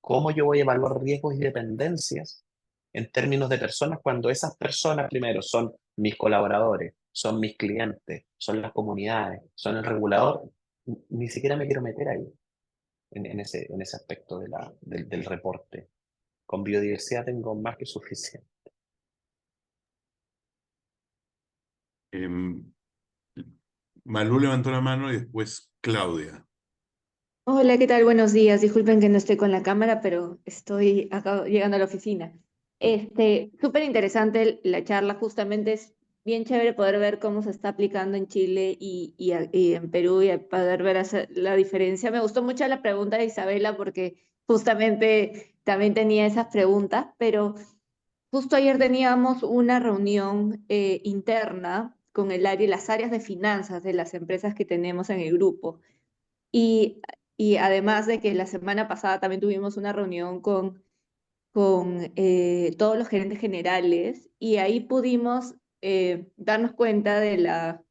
[SPEAKER 2] cómo yo voy a evaluar riesgos y dependencias en términos de personas cuando esas personas primero son mis colaboradores, son mis clientes, son las comunidades, son el regulador. Ni siquiera me quiero meter ahí, en ese aspecto del reporte. Con biodiversidad tengo más que suficiente.
[SPEAKER 1] Em, Malú levantó la mano y después Claudia.
[SPEAKER 5] Hola, ¿qué tal? Buenos días. Disculpen que no esté con la cámara, pero estoy acá llegando a la oficina. Súper interesante la charla, justamente es bien chévere poder ver cómo se está aplicando en Chile y en Perú y poder ver la diferencia. Me gustó mucho la pregunta de Isabela porque justamente también tenía esas preguntas, pero justo ayer teníamos una reunión interna con las áreas de finanzas de las empresas que tenemos en el grupo. Y, y además de que la semana pasada también tuvimos una reunión con todos los gerentes generales y ahí pudimos darnos cuenta de la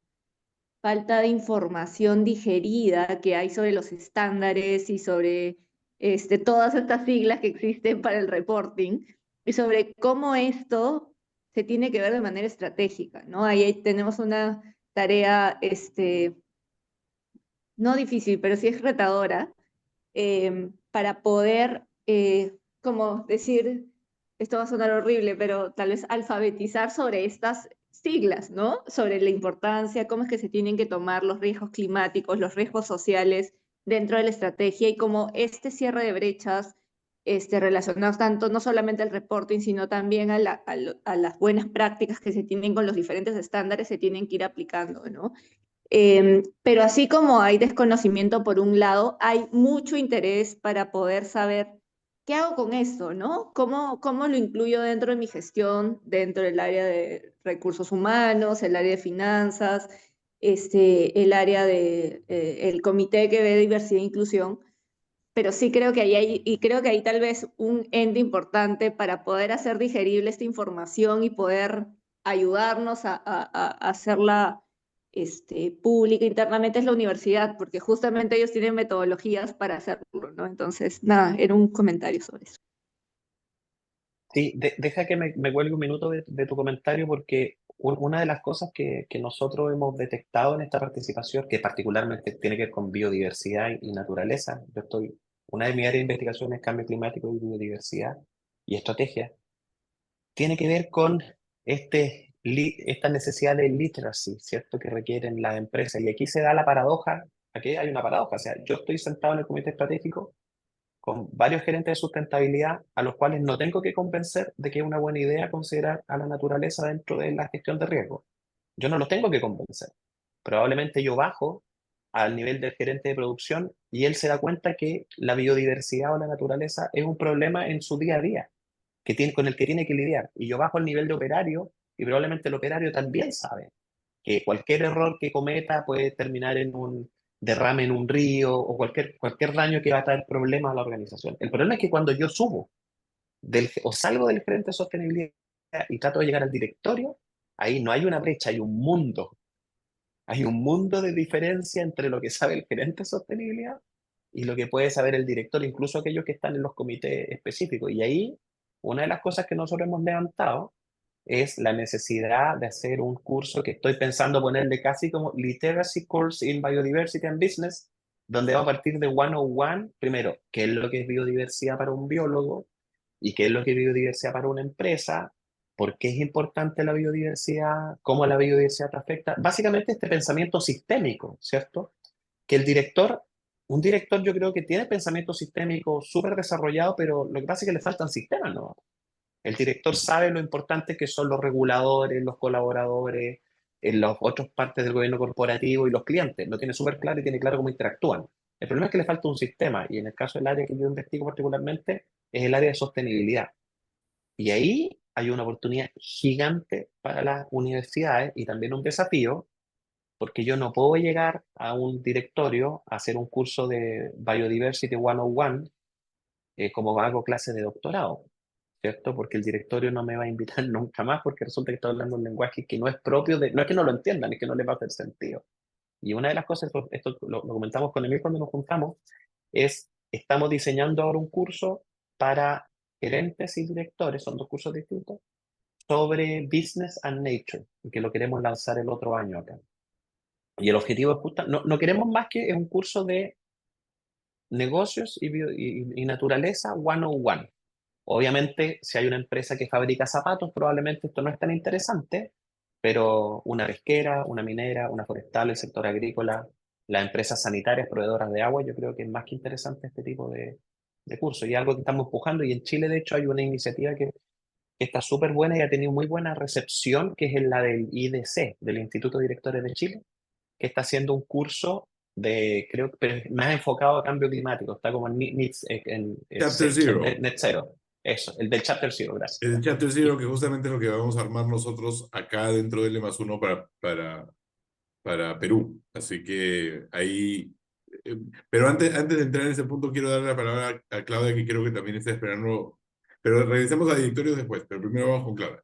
[SPEAKER 5] falta de información digerida que hay sobre los estándares y sobre todas estas siglas que existen para el reporting y sobre cómo esto se tiene que ver de manera estratégica, ¿no? Ahí tenemos una tarea, no difícil, pero sí es retadora, para poder, como decir, esto va a sonar horrible, pero tal vez alfabetizar sobre estas siglas, ¿no? Sobre la importancia, cómo es que se tienen que tomar los riesgos climáticos, los riesgos sociales dentro de la estrategia y cómo este cierre de brechas relacionados tanto no solamente al reporting, sino también a las buenas prácticas que se tienen con los diferentes estándares, se tienen que ir aplicando, ¿no? Pero así como hay desconocimiento por un lado, hay mucho interés para poder saber qué hago con esto, ¿no? ¿Cómo lo incluyo dentro de mi gestión, dentro del área de recursos humanos, el área de finanzas, el área de el comité que ve diversidad e inclusión? Pero sí creo que creo que hay tal vez un ente importante para poder hacer digerible esta información y poder ayudarnos a hacerla pública internamente es la universidad, porque justamente ellos tienen metodologías para hacerlo, ¿no? Entonces, nada, era un comentario sobre eso.
[SPEAKER 2] Sí, deja que me cuelgue un minuto de tu comentario, porque una de las cosas que nosotros hemos detectado en esta participación, que particularmente tiene que ver con biodiversidad y naturaleza, una de mis áreas de investigación es cambio climático y biodiversidad y estrategia, tiene que ver con esta necesidad de literacy, ¿cierto?, que requieren las empresas. Y aquí se da la paradoja, aquí hay una paradoja, o sea, yo estoy sentado en el comité estratégico con varios gerentes de sustentabilidad a los cuales no tengo que convencer de que es una buena idea considerar a la naturaleza dentro de la gestión de riesgo. Yo no los tengo que convencer. Probablemente yo bajo al nivel del gerente de producción y él se da cuenta que la biodiversidad o la naturaleza es un problema en su día a día, con el que tiene que lidiar. Y yo bajo el nivel de operario y probablemente el operario también sabe que cualquier error que cometa puede terminar en un derrame en un río o cualquier daño que va a traer problemas a la organización. El problema es que cuando yo subo o salgo del gerente de sostenibilidad y trato de llegar al directorio, ahí no hay una brecha, hay un mundo. Hay un mundo de diferencia entre lo que sabe el gerente de sostenibilidad y lo que puede saber el director, incluso aquellos que están en los comités específicos. Y ahí, una de las cosas que nosotros hemos levantado es la necesidad de hacer un curso que estoy pensando ponerle casi como Literacy Course in Biodiversity and Business, donde va a partir de 101, primero, qué es lo que es biodiversidad para un biólogo y qué es lo que es biodiversidad para una empresa, por qué es importante la biodiversidad, cómo la biodiversidad te afecta. Básicamente este pensamiento sistémico, ¿cierto? Que un director yo creo que tiene pensamiento sistémico súper desarrollado, pero lo que pasa es que le faltan sistemas, ¿no? El director sabe lo importante que son los reguladores, los colaboradores, en las otras partes del gobierno corporativo y los clientes. Lo tiene súper claro y tiene claro cómo interactúan. El problema es que le falta un sistema y en el caso del área que yo investigo particularmente es el área de sostenibilidad. Y ahí hay una oportunidad gigante para las universidades y también un desafío porque yo no puedo llegar a un directorio a hacer un curso de Biodiversity 101 como hago clases de doctorado, ¿cierto? Porque el directorio no me va a invitar nunca más porque resulta que estoy hablando un lenguaje que no es propio de, no es que no lo entiendan, es que no les va a hacer sentido. Y una de las cosas, esto lo comentamos con Emil cuando nos juntamos, estamos diseñando ahora un curso para gerentes y directores, son dos cursos distintos, sobre Business and Nature, y que lo queremos lanzar el otro año acá. Y el objetivo es justo, no queremos más que es un curso de negocios y naturaleza 101. Obviamente, si hay una empresa que fabrica zapatos, probablemente esto no es tan interesante, pero una pesquera, una minera, una forestal, el sector agrícola, las empresas sanitarias, proveedoras de agua, yo creo que es más que interesante este tipo de cursos. Y algo que estamos empujando, y en Chile, de hecho, hay una iniciativa que está súper buena y ha tenido muy buena recepción, que es la del IDC, del Instituto de Directores de Chile, que está haciendo un curso creo que más enfocado a cambio climático, está como
[SPEAKER 1] Chapter Zero.
[SPEAKER 2] Net Zero, eso, el del Chapter Zero, gracias.
[SPEAKER 1] El Chapter Zero, que justamente es lo que vamos a armar nosotros acá dentro del L+1 para Perú. Así que ahí... pero antes de entrar en ese punto, quiero darle la palabra a Claudia, que creo que también está esperando. Pero regresamos a directorios después, pero primero vamos con Claudia.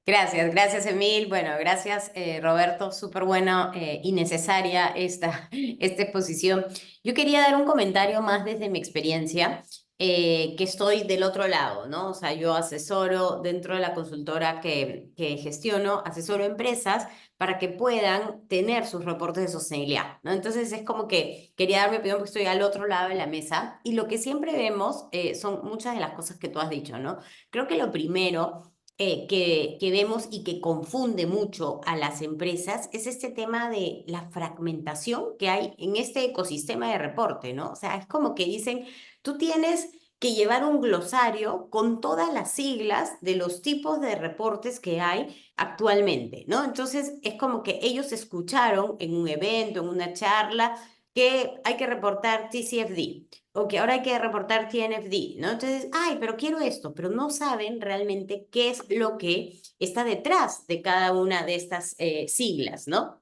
[SPEAKER 6] Gracias, gracias Emil. Bueno, gracias Roberto, súper bueno y necesaria esta exposición. Yo quería dar un comentario más desde mi experiencia, que estoy del otro lado, ¿no? O sea, yo asesoro dentro de la consultora que gestiono, asesoro empresas para que puedan tener sus reportes de sostenibilidad, ¿no? Entonces es como que quería dar mi opinión porque estoy al otro lado de la mesa y lo que siempre vemos son muchas de las cosas que tú has dicho, ¿no? Creo que lo primero que vemos y que confunde mucho a las empresas es este tema de la fragmentación que hay en este ecosistema de reporte, ¿no? O sea, es como que dicen, tú tienes que llevar un glosario con todas las siglas de los tipos de reportes que hay actualmente, ¿no? Entonces, es como que ellos escucharon en un evento, en una charla, que hay que reportar TCFD o que ahora hay que reportar TNFD, ¿no? Entonces, ay, pero quiero esto, pero no saben realmente qué es lo que está detrás de cada una de estas siglas, ¿no?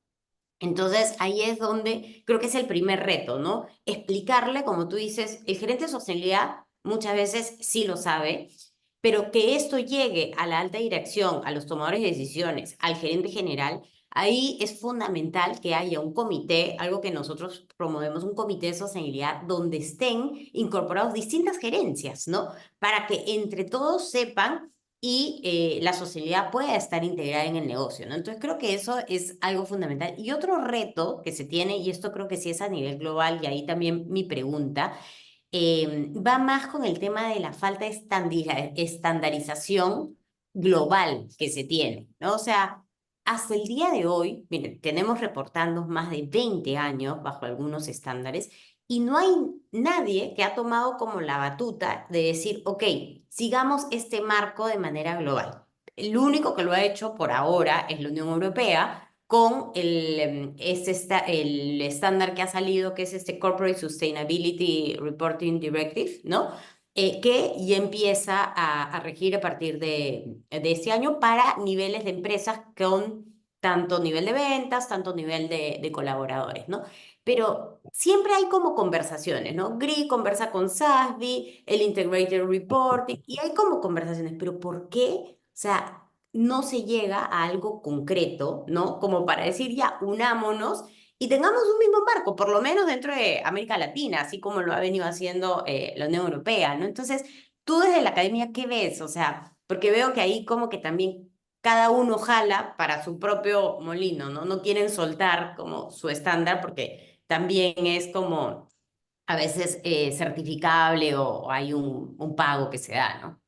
[SPEAKER 6] Entonces, ahí es donde creo que es el primer reto, ¿no? Explicarle, como tú dices, el gerente de sostenibilidad muchas veces sí lo sabe, pero que esto llegue a la alta dirección, a los tomadores de decisiones, al gerente general, ahí es fundamental que haya un comité, algo que nosotros promovemos, un comité de sostenibilidad, donde estén incorporados distintas gerencias, ¿no? Para que entre todos sepan y la sostenibilidad pueda estar integrada en el negocio, ¿no? Entonces creo que eso es algo fundamental. Y otro reto que se tiene, y esto creo que sí es a nivel global, y ahí también mi pregunta, va más con el tema de la falta de estandarización global que se tiene, ¿no? O sea, hasta el día de hoy, miren, tenemos reportando más de 20 años bajo algunos estándares y no hay nadie que ha tomado como la batuta de decir, ok, sigamos este marco de manera global. El único que lo ha hecho por ahora es la Unión Europea, con el estándar que ha salido, que es este Corporate Sustainability Reporting Directive, ¿no? Que ya empieza a regir a partir de este año para niveles de empresas con tanto nivel de ventas, tanto nivel de colaboradores, ¿no? Pero siempre hay como conversaciones, ¿no? GRI conversa con SASB, el Integrated Reporting, y hay como conversaciones, pero ¿por qué? O sea, no se llega a algo concreto, ¿no? Como para decir ya, unámonos y tengamos un mismo marco, por lo menos dentro de América Latina, así como lo ha venido haciendo la Unión Europea, ¿no? Entonces, tú desde la academia, ¿qué ves? O sea, porque veo que ahí como que también cada uno jala para su propio molino, ¿no? No quieren soltar como su estándar porque también es como a veces certificable o hay un pago que se da, ¿no?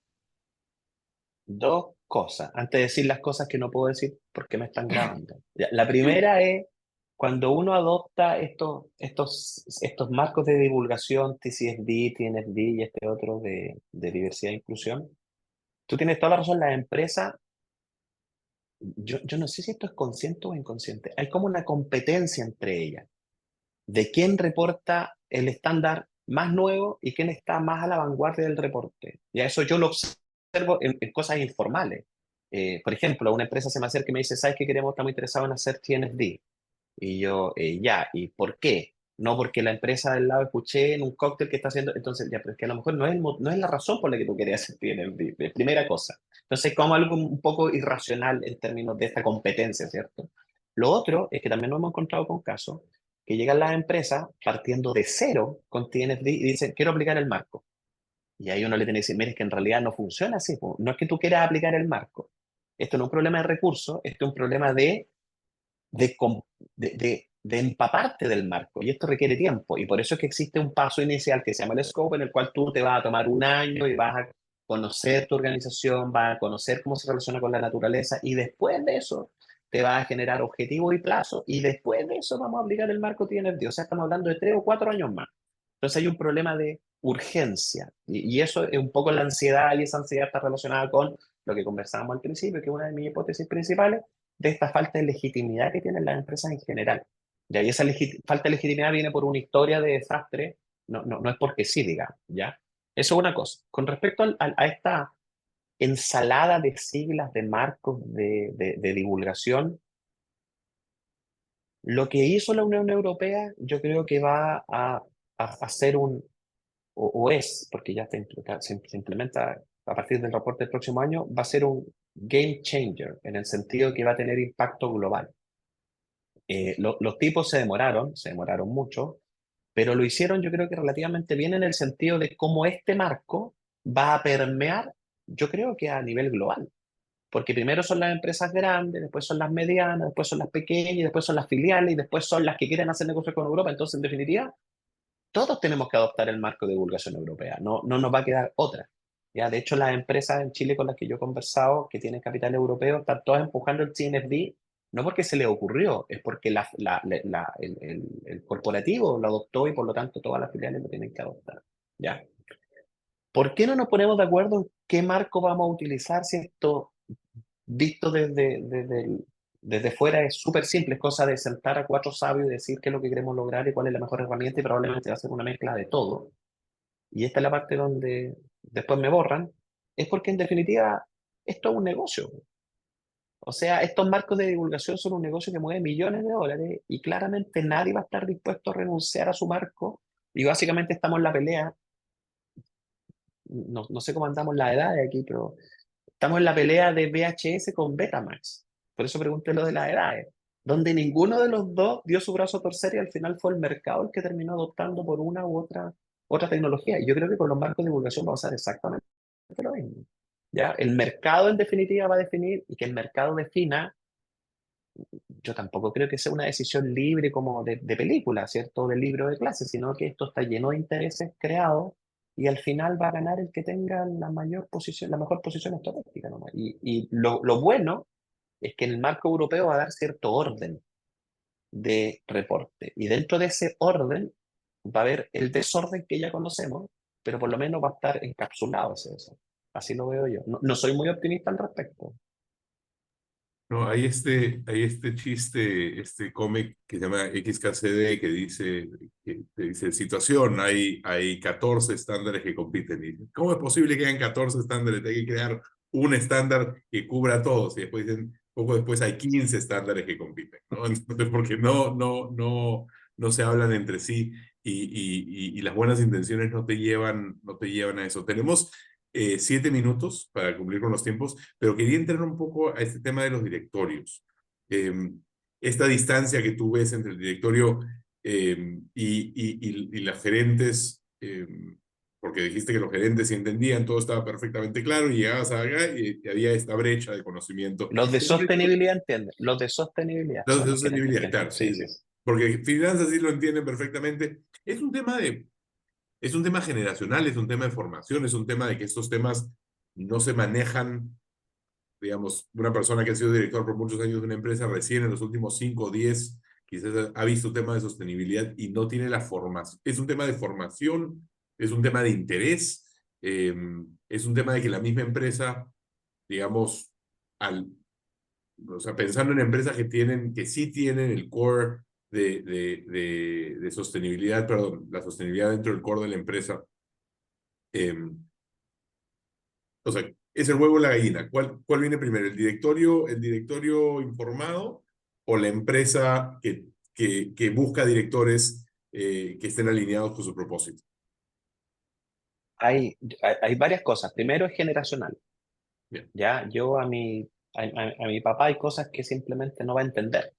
[SPEAKER 2] Dos cosas, antes de decir las cosas que no puedo decir porque me están grabando. Ya, la primera es, cuando uno adopta estos marcos de divulgación, TCFD, TNFD y este otro de diversidad e inclusión, tú tienes toda la razón, las empresas, yo no sé si esto es consciente o inconsciente, hay como una competencia entre ellas, de quién reporta el estándar más nuevo y quién está más a la vanguardia del reporte. Ya eso yo lo observo en cosas informales. Por ejemplo, una empresa se me acerca y me dice, ¿sabes qué queremos? Estamos interesados en hacer TNFD. Y yo, ya, ¿y por qué? No porque la empresa del lado escuché en un cóctel que está haciendo, entonces, ya, pero es que a lo mejor no es la razón por la que tú querías hacer TNFD, de primera cosa. Entonces, como algo un poco irracional en términos de esta competencia, ¿cierto? Lo otro es que también nos hemos encontrado con casos que llegan las empresas partiendo de cero con TNFD y dicen, quiero aplicar el marco. Y ahí uno le tiene que decir, mire, es que en realidad no funciona así, po. No es que tú quieras aplicar el marco. Esto no es un problema de recursos, esto es un problema de, com- de empaparte del marco. Y esto requiere tiempo. Y por eso es que existe un paso inicial que se llama el scope, en el cual tú te vas a tomar un año y vas a conocer tu organización, vas a conocer cómo se relaciona con la naturaleza y después de eso te vas a generar objetivos y plazos y después de eso vamos a aplicar el marco TNFD. O sea, estamos hablando de 3 o 4 años más. Entonces hay un problema de urgencia y eso es un poco la ansiedad y esa ansiedad está relacionada con lo que conversábamos al principio, que es una de mis hipótesis principales de esta falta de legitimidad que tienen las empresas en general. ¿Ya? Y esa falta de legitimidad viene por una historia de desastre, no es porque sí, digamos, ¿ya? Eso es una cosa. Con respecto a esta ensalada de siglas, de marcos, de divulgación, lo que hizo la Unión Europea, yo creo que va a hacer o es, porque ya se implementa a partir del reporte del próximo año, va a ser un game changer en el sentido que va a tener impacto global. Los tipos se demoraron mucho, pero lo hicieron yo creo que relativamente bien en el sentido de cómo este marco va a permear, yo creo que a nivel global. Porque primero son las empresas grandes, después son las medianas, después son las pequeñas, y después son las filiales y después son las que quieren hacer negocios con Europa. Entonces, en definitiva, todos tenemos que adoptar el marco de divulgación europea. No nos va a quedar otra. ¿Ya? De hecho, las empresas en Chile con las que yo he conversado, que tienen capital europeo, están todas empujando el CNFD, no porque se les ocurrió, es porque el corporativo lo adoptó y por lo tanto todas las filiales lo tienen que adoptar. ¿Ya? ¿Por qué no nos ponemos de acuerdo en qué marco vamos a utilizar si esto, visto desde fuera, es súper simple? Es cosa de sentar a 4 sabios y decir qué es lo que queremos lograr y cuál es la mejor herramienta y probablemente va a ser una mezcla de todo. Y esta es la parte donde después me borran, es porque en definitiva esto es un negocio. O sea, estos marcos de divulgación son un negocio que mueve millones de dólares y claramente nadie va a estar dispuesto a renunciar a su marco. Y básicamente estamos en la pelea, no sé cómo andamos la edad de aquí, pero estamos en la pelea de VHS con Betamax. Por eso pregunté lo de las edades, donde ninguno de los dos dio su brazo a torcer y al final fue el mercado el que terminó adoptando por una u otra tecnología. Y yo creo que con los marcos de divulgación va a pasar exactamente lo mismo. ¿Ya? El mercado en definitiva va a definir y que el mercado defina. Yo tampoco creo que sea una decisión libre como de película, ¿cierto? De libro de clase, sino que esto está lleno de intereses creados y al final va a ganar el que tenga la mayor posición, la mejor posición estratégica nomás. Y lo bueno es que en el marco europeo va a dar cierto orden de reporte. Y dentro de ese orden va a haber el desorden que ya conocemos, pero por lo menos va a estar encapsulado ese desorden. Así lo veo yo. No soy muy optimista al respecto.
[SPEAKER 1] No, hay este chiste, este cómic que se llama XKCD que dice, situación, hay 14 estándares que compiten. Y dicen, ¿cómo es posible que hayan 14 estándares? Hay que crear un estándar que cubra a todos. Y después dicen, poco después hay 15 estándares que compiten, ¿no? Entonces, porque no se hablan entre sí y las buenas intenciones no te llevan a eso. Tenemos 7 minutos para cumplir con los tiempos, pero quería entrar un poco a este tema de los directorios. Eh, Esta distancia que tú ves entre el directorio y las gerentes, porque dijiste que los gerentes sí entendían, todo estaba perfectamente claro y llegabas acá y había esta brecha de conocimiento.
[SPEAKER 2] Los de
[SPEAKER 1] El directorio,
[SPEAKER 2] sostenibilidad entienden, los de sostenibilidad
[SPEAKER 1] los
[SPEAKER 2] son
[SPEAKER 1] de
[SPEAKER 2] los gerentes
[SPEAKER 1] sostenibilidad,
[SPEAKER 2] finales.
[SPEAKER 1] claro,
[SPEAKER 2] Sí, sí, sí.
[SPEAKER 1] porque finanzas sí lo entienden perfectamente. Es un tema generacional, es un tema de formación, es un tema de que estos temas no se manejan, digamos, una persona que ha sido director por muchos años de una empresa recién en los últimos 5 o 10, quizás ha visto temas de sostenibilidad y no tiene la formación. Es un tema de formación, es un tema de interés, es un tema de que la misma empresa, digamos, al, o sea, pensando en empresas que sí tienen el core de sostenibilidad, perdón, la sostenibilidad dentro del core de la empresa, eh, o sea, es el huevo o la gallina. ¿Cuál viene primero? El directorio informado o la empresa que busca directores que estén alineados con su propósito?
[SPEAKER 2] Hay varias cosas. Primero es generacional.
[SPEAKER 1] Bien.
[SPEAKER 2] Ya, yo a mi papá hay cosas que simplemente no va a entender.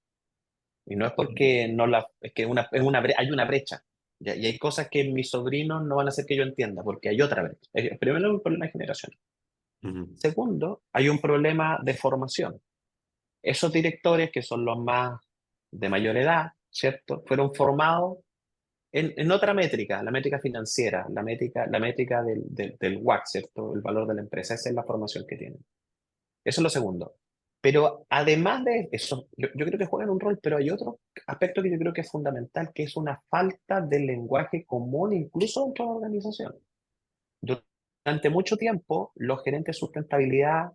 [SPEAKER 2] Y no es porque no la, es que hay una brecha. ¿Ya? Y hay cosas que mis sobrinos no van a hacer que yo entienda, porque hay otra brecha. Primero es un problema de generación.
[SPEAKER 1] Ujú.
[SPEAKER 2] Segundo, hay un problema de formación. Esos directores, que son los más de mayor edad, ¿cierto? Fueron formados en otra métrica, la métrica financiera, la métrica del WACC, ¿cierto? El valor de la empresa. Esa es la formación que tienen. Eso es lo segundo. Pero además de eso, yo creo que juegan un rol, pero hay otro aspecto que yo creo que es fundamental, que es una falta de lenguaje común incluso dentro de la organización. Durante mucho tiempo, los gerentes de sustentabilidad,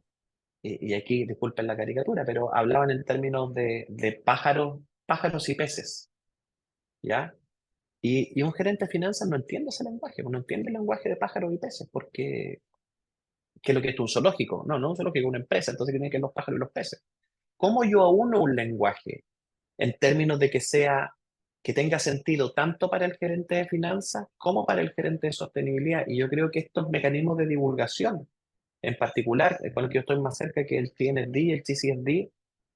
[SPEAKER 2] y aquí disculpen la caricatura, pero hablaban en términos de pájaros y peces, ¿ya? Y un gerente de finanzas no entiende ese lenguaje, no entiende el lenguaje de pájaros y peces, porque ¿qué es lo que es un zoológico? No, un zoológico es una empresa, entonces tienen que ver los pájaros y los peces. ¿Cómo yo auno un lenguaje en términos de que tenga sentido tanto para el gerente de finanzas como para el gerente de sostenibilidad? Y yo creo que estos mecanismos de divulgación, en particular, con el que yo estoy más cerca, que el TNSD y el TCSD,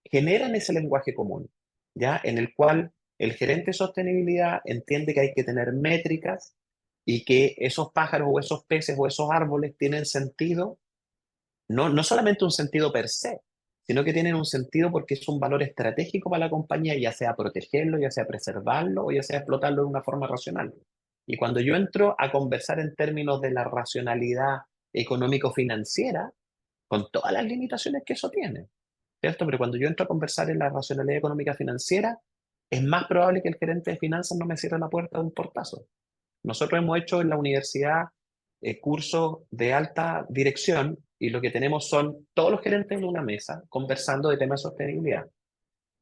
[SPEAKER 2] generan ese lenguaje común, ¿ya? En el cual el gerente de sostenibilidad entiende que hay que tener métricas y que esos pájaros o esos peces o esos árboles tienen sentido, no solamente un sentido per se, sino que tienen un sentido porque es un valor estratégico para la compañía, ya sea protegerlo, ya sea preservarlo o ya sea explotarlo de una forma racional. Y cuando yo entro a conversar en términos de la racionalidad económico-financiera, con todas las limitaciones que eso tiene, ¿cierto? Pero cuando yo entro a conversar en la racionalidad económica financiera, es más probable que el gerente de finanzas no me cierre la puerta de un portazo. Nosotros hemos hecho en la universidad cursos de alta dirección y lo que tenemos son todos los gerentes de una mesa conversando de temas de sostenibilidad.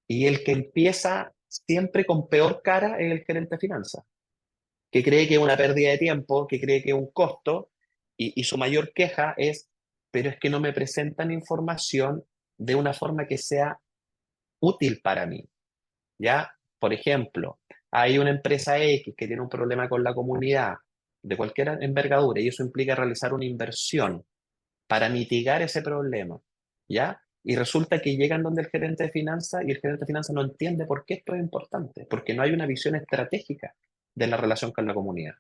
[SPEAKER 2] Y el que empieza siempre con peor cara es el gerente de finanzas, que cree que es una pérdida de tiempo, que cree que es un costo, y su mayor queja es, pero es que no me presentan información de una forma que sea útil para mí. ¿Ya? Por ejemplo, hay una empresa X que tiene un problema con la comunidad de cualquier envergadura y eso implica realizar una inversión para mitigar ese problema, ¿ya? Y resulta que llegan donde el gerente de finanzas y el gerente de finanzas no entiende por qué esto es importante, porque no hay una visión estratégica de la relación con la comunidad.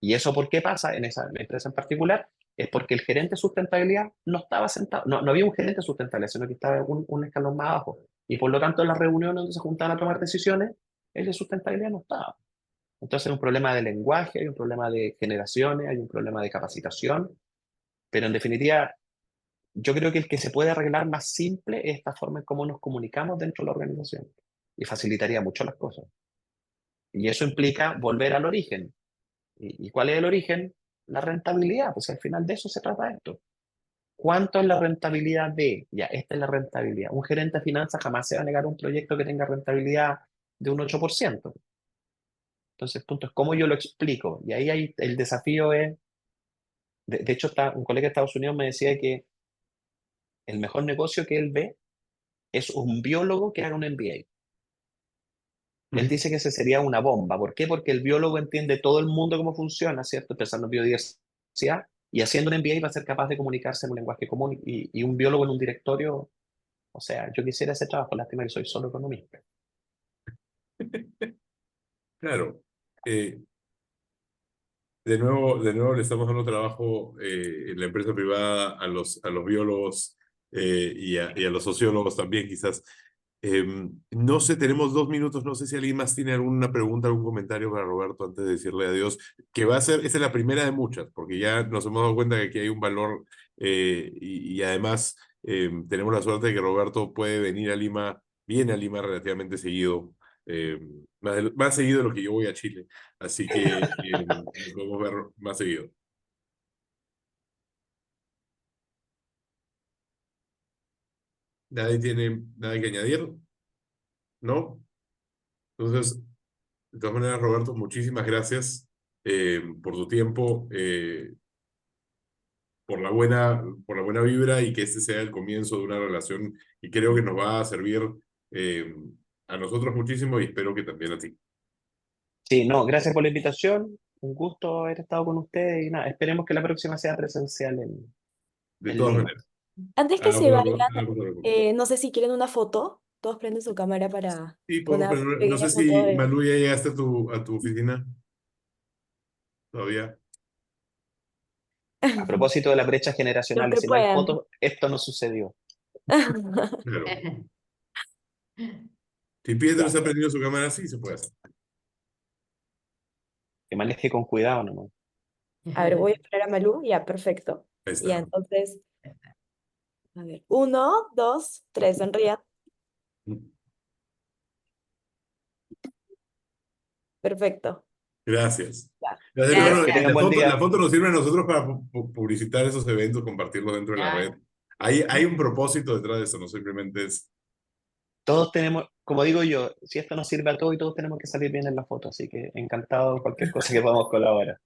[SPEAKER 2] ¿Y eso por qué pasa en esa empresa en particular? Es porque el gerente de sustentabilidad no estaba sentado, no había un gerente de sustentabilidad, sino que estaba un escalón más abajo. Y por lo tanto, en las reuniones donde se juntaban a tomar decisiones, el de sustentabilidad no estaba. Entonces hay un problema de lenguaje, hay un problema de generaciones, hay un problema de capacitación, pero en definitiva, yo creo que el que se puede arreglar más simple es esta forma en cómo nos comunicamos dentro de la organización y facilitaría mucho las cosas. Y eso implica volver al origen. ¿Y cuál es el origen? La rentabilidad, pues al final de eso se trata esto. ¿cuánto es la rentabilidad de? Ya, esta es la rentabilidad. Un gerente de finanzas jamás se va a negar un proyecto que tenga rentabilidad de un 8%. Entonces, el punto es cómo yo lo explico. Y ahí el desafío es, de hecho, un colega de Estados Unidos me decía que el mejor negocio que él ve es un biólogo que haga un MBA. Él dice que ese sería una bomba. ¿Por qué? Porque el biólogo entiende todo el mundo cómo funciona, ¿cierto? Pensando en biodiversidad, y haciendo un MBA va a ser capaz de comunicarse en un lenguaje común. Y un biólogo en un directorio, o sea, yo quisiera ese trabajo, lástima que soy solo economista.
[SPEAKER 1] Claro. De nuevo le estamos dando trabajo en la empresa privada a los biólogos y a los sociólogos también, quizás. No sé, tenemos 2 minutos. No sé si alguien más tiene alguna pregunta, algún comentario para Roberto antes de decirle adiós, que va a ser, esa es la primera de muchas, porque ya nos hemos dado cuenta que aquí hay un valor y además tenemos la suerte de que Roberto puede venir a Lima, viene a Lima relativamente seguido, más seguido de lo que yo voy a Chile. Así que nos podemos ver más seguido. ¿Nadie tiene nada que añadir? ¿No? Entonces, de todas maneras, Roberto, muchísimas gracias por tu tiempo, por la buena vibra y que este sea el comienzo de una relación y creo que nos va a servir eh, a nosotros muchísimo y espero que también a ti.
[SPEAKER 2] Sí, no, gracias por la invitación. Un gusto haber estado con ustedes y nada, esperemos que la próxima sea presencial
[SPEAKER 1] De
[SPEAKER 2] en
[SPEAKER 1] todas
[SPEAKER 2] Lima.
[SPEAKER 1] maneras.
[SPEAKER 7] Antes que
[SPEAKER 1] Hagamos
[SPEAKER 7] se
[SPEAKER 1] la-
[SPEAKER 7] vayan,
[SPEAKER 1] hagamos la-
[SPEAKER 7] no sé si quieren una foto. Todos prenden su cámara para
[SPEAKER 1] Sí, podemos
[SPEAKER 7] una
[SPEAKER 1] poner, no
[SPEAKER 7] pequeña
[SPEAKER 1] sé
[SPEAKER 7] foto
[SPEAKER 1] si
[SPEAKER 7] de...
[SPEAKER 1] Malú ya llegaste a tu oficina todavía.
[SPEAKER 2] A propósito de las brechas
[SPEAKER 7] Los
[SPEAKER 2] generacionales,
[SPEAKER 7] que
[SPEAKER 2] si no hay
[SPEAKER 7] puedan.
[SPEAKER 2] fotos, esto no sucedió.
[SPEAKER 1] Claro. Si Pietro
[SPEAKER 2] Ya,
[SPEAKER 1] está prendiendo su cámara, sí se puede hacer.
[SPEAKER 2] que maneje con cuidado nomás.
[SPEAKER 7] A ver, voy a esperar a Malú. Ya, perfecto.
[SPEAKER 1] Ahí
[SPEAKER 7] Ya,
[SPEAKER 1] está.
[SPEAKER 7] entonces, a ver. 1, 2, 3, sonrían. Perfecto.
[SPEAKER 1] Gracias.
[SPEAKER 7] Ya.
[SPEAKER 1] Gracias. Bueno,
[SPEAKER 2] Que
[SPEAKER 3] Gracias.
[SPEAKER 2] tengan buen
[SPEAKER 1] la
[SPEAKER 2] día.
[SPEAKER 1] foto nos sirve a nosotros para publicitar esos eventos, compartirlos dentro de la red.
[SPEAKER 3] Claro.
[SPEAKER 1] Hay un propósito detrás de eso, no simplemente es...
[SPEAKER 2] Todos tenemos, como digo yo, si esto nos sirve a todos y todos tenemos que salir bien en la foto, así que encantado de cualquier cosa que podamos colaborar.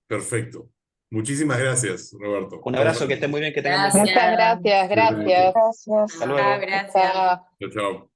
[SPEAKER 1] Perfecto. Muchísimas gracias, Roberto.
[SPEAKER 2] Un
[SPEAKER 1] Estamos
[SPEAKER 2] abrazo, que
[SPEAKER 1] hablando.
[SPEAKER 2] estén muy bien, que tengan buen día.
[SPEAKER 8] Muchas
[SPEAKER 3] Gracias.
[SPEAKER 8] gracias,
[SPEAKER 1] Cuídate mucho.
[SPEAKER 8] gracias.
[SPEAKER 2] Hasta
[SPEAKER 6] Ah,
[SPEAKER 2] luego.
[SPEAKER 6] gracias.
[SPEAKER 8] Chao.
[SPEAKER 1] Chao, chao.